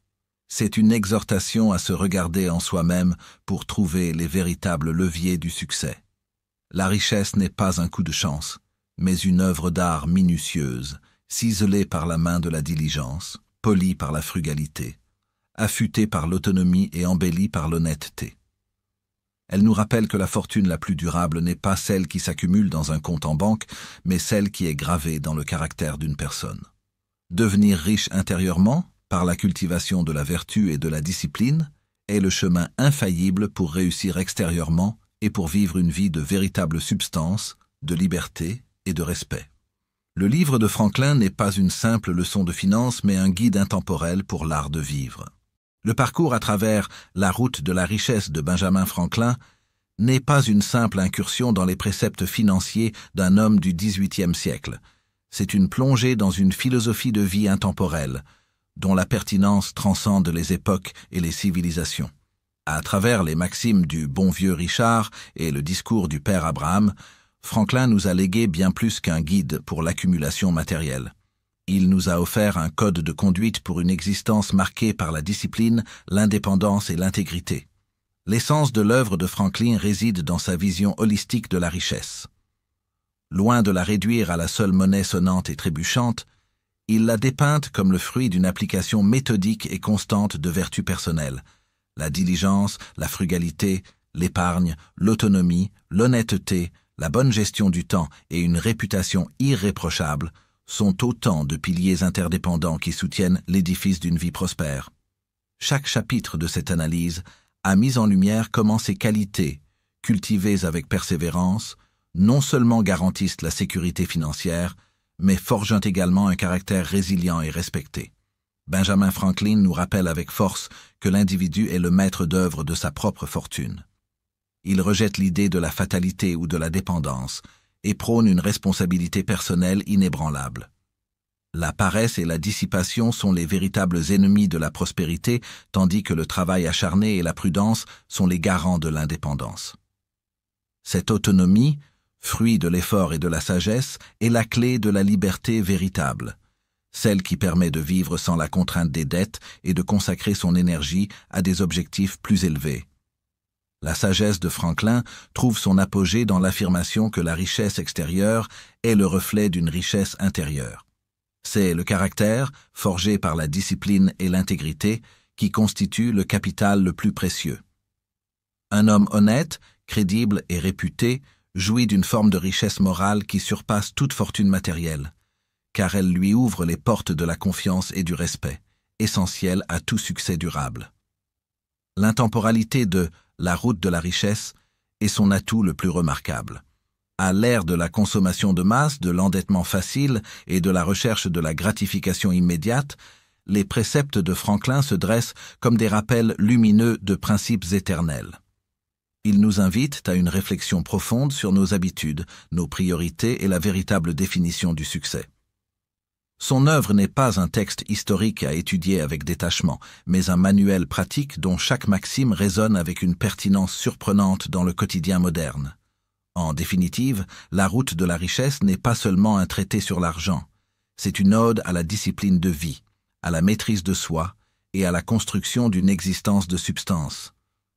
C'est une exhortation à se regarder en soi-même pour trouver les véritables leviers du succès. La richesse n'est pas un coup de chance, mais une œuvre d'art minutieuse, ciselée par la main de la diligence, polie par la frugalité, affûtée par l'autonomie et embellie par l'honnêteté. Elle nous rappelle que la fortune la plus durable n'est pas celle qui s'accumule dans un compte en banque, mais celle qui est gravée dans le caractère d'une personne. Devenir riche intérieurement, par la cultivation de la vertu et de la discipline, est le chemin infaillible pour réussir extérieurement et pour vivre une vie de véritable substance, de liberté et de respect. Le livre de Franklin n'est pas une simple leçon de finance, mais un guide intemporel pour l'art de vivre. Le parcours à travers la route de la richesse de Benjamin Franklin n'est pas une simple incursion dans les préceptes financiers d'un homme du XVIIIe siècle. C'est une plongée dans une philosophie de vie intemporelle, dont la pertinence transcende les époques et les civilisations. À travers les maximes du bon vieux Richard et le discours du père Abraham, Franklin nous a légué bien plus qu'un guide pour l'accumulation matérielle. Il nous a offert un code de conduite pour une existence marquée par la discipline, l'indépendance et l'intégrité. L'essence de l'œuvre de Franklin réside dans sa vision holistique de la richesse. Loin de la réduire à la seule monnaie sonnante et trébuchante, il l'a dépeinte comme le fruit d'une application méthodique et constante de vertus personnelles. La diligence, la frugalité, l'épargne, l'autonomie, l'honnêteté, la bonne gestion du temps et une réputation irréprochable sont autant de piliers interdépendants qui soutiennent l'édifice d'une vie prospère. Chaque chapitre de cette analyse a mis en lumière comment ces qualités, cultivées avec persévérance, non seulement garantissent la sécurité financière, mais forgeant également un caractère résilient et respecté. Benjamin Franklin nous rappelle avec force que l'individu est le maître d'œuvre de sa propre fortune. Il rejette l'idée de la fatalité ou de la dépendance et prône une responsabilité personnelle inébranlable. La paresse et la dissipation sont les véritables ennemis de la prospérité, tandis que le travail acharné et la prudence sont les garants de l'indépendance. Cette autonomie, fruit de l'effort et de la sagesse, est la clé de la liberté véritable, celle qui permet de vivre sans la contrainte des dettes et de consacrer son énergie à des objectifs plus élevés. La sagesse de Franklin trouve son apogée dans l'affirmation que la richesse extérieure est le reflet d'une richesse intérieure. C'est le caractère, forgé par la discipline et l'intégrité, qui constitue le capital le plus précieux. Un homme honnête, crédible et réputé jouit d'une forme de richesse morale qui surpasse toute fortune matérielle, car elle lui ouvre les portes de la confiance et du respect, essentiels à tout succès durable. L'intemporalité de « la route de la richesse » est son atout le plus remarquable. À l'ère de la consommation de masse, de l'endettement facile et de la recherche de la gratification immédiate, les préceptes de Franklin se dressent comme des rappels lumineux de principes éternels. Ils nous invitent à une réflexion profonde sur nos habitudes, nos priorités et la véritable définition du succès. Son œuvre n'est pas un texte historique à étudier avec détachement, mais un manuel pratique dont chaque maxime résonne avec une pertinence surprenante dans le quotidien moderne. En définitive, la route de la richesse n'est pas seulement un traité sur l'argent, c'est une ode à la discipline de vie, à la maîtrise de soi et à la construction d'une existence de substance.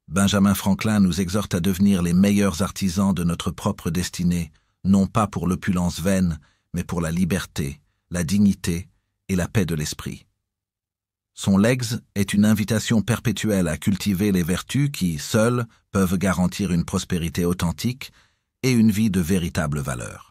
Benjamin Franklin nous exhorte à devenir les meilleurs artisans de notre propre destinée, non pas pour l'opulence vaine, mais pour la liberté, la dignité et la paix de l'esprit. Son legs est une invitation perpétuelle à cultiver les vertus qui, seules, peuvent garantir une prospérité authentique et une vie de véritable valeur.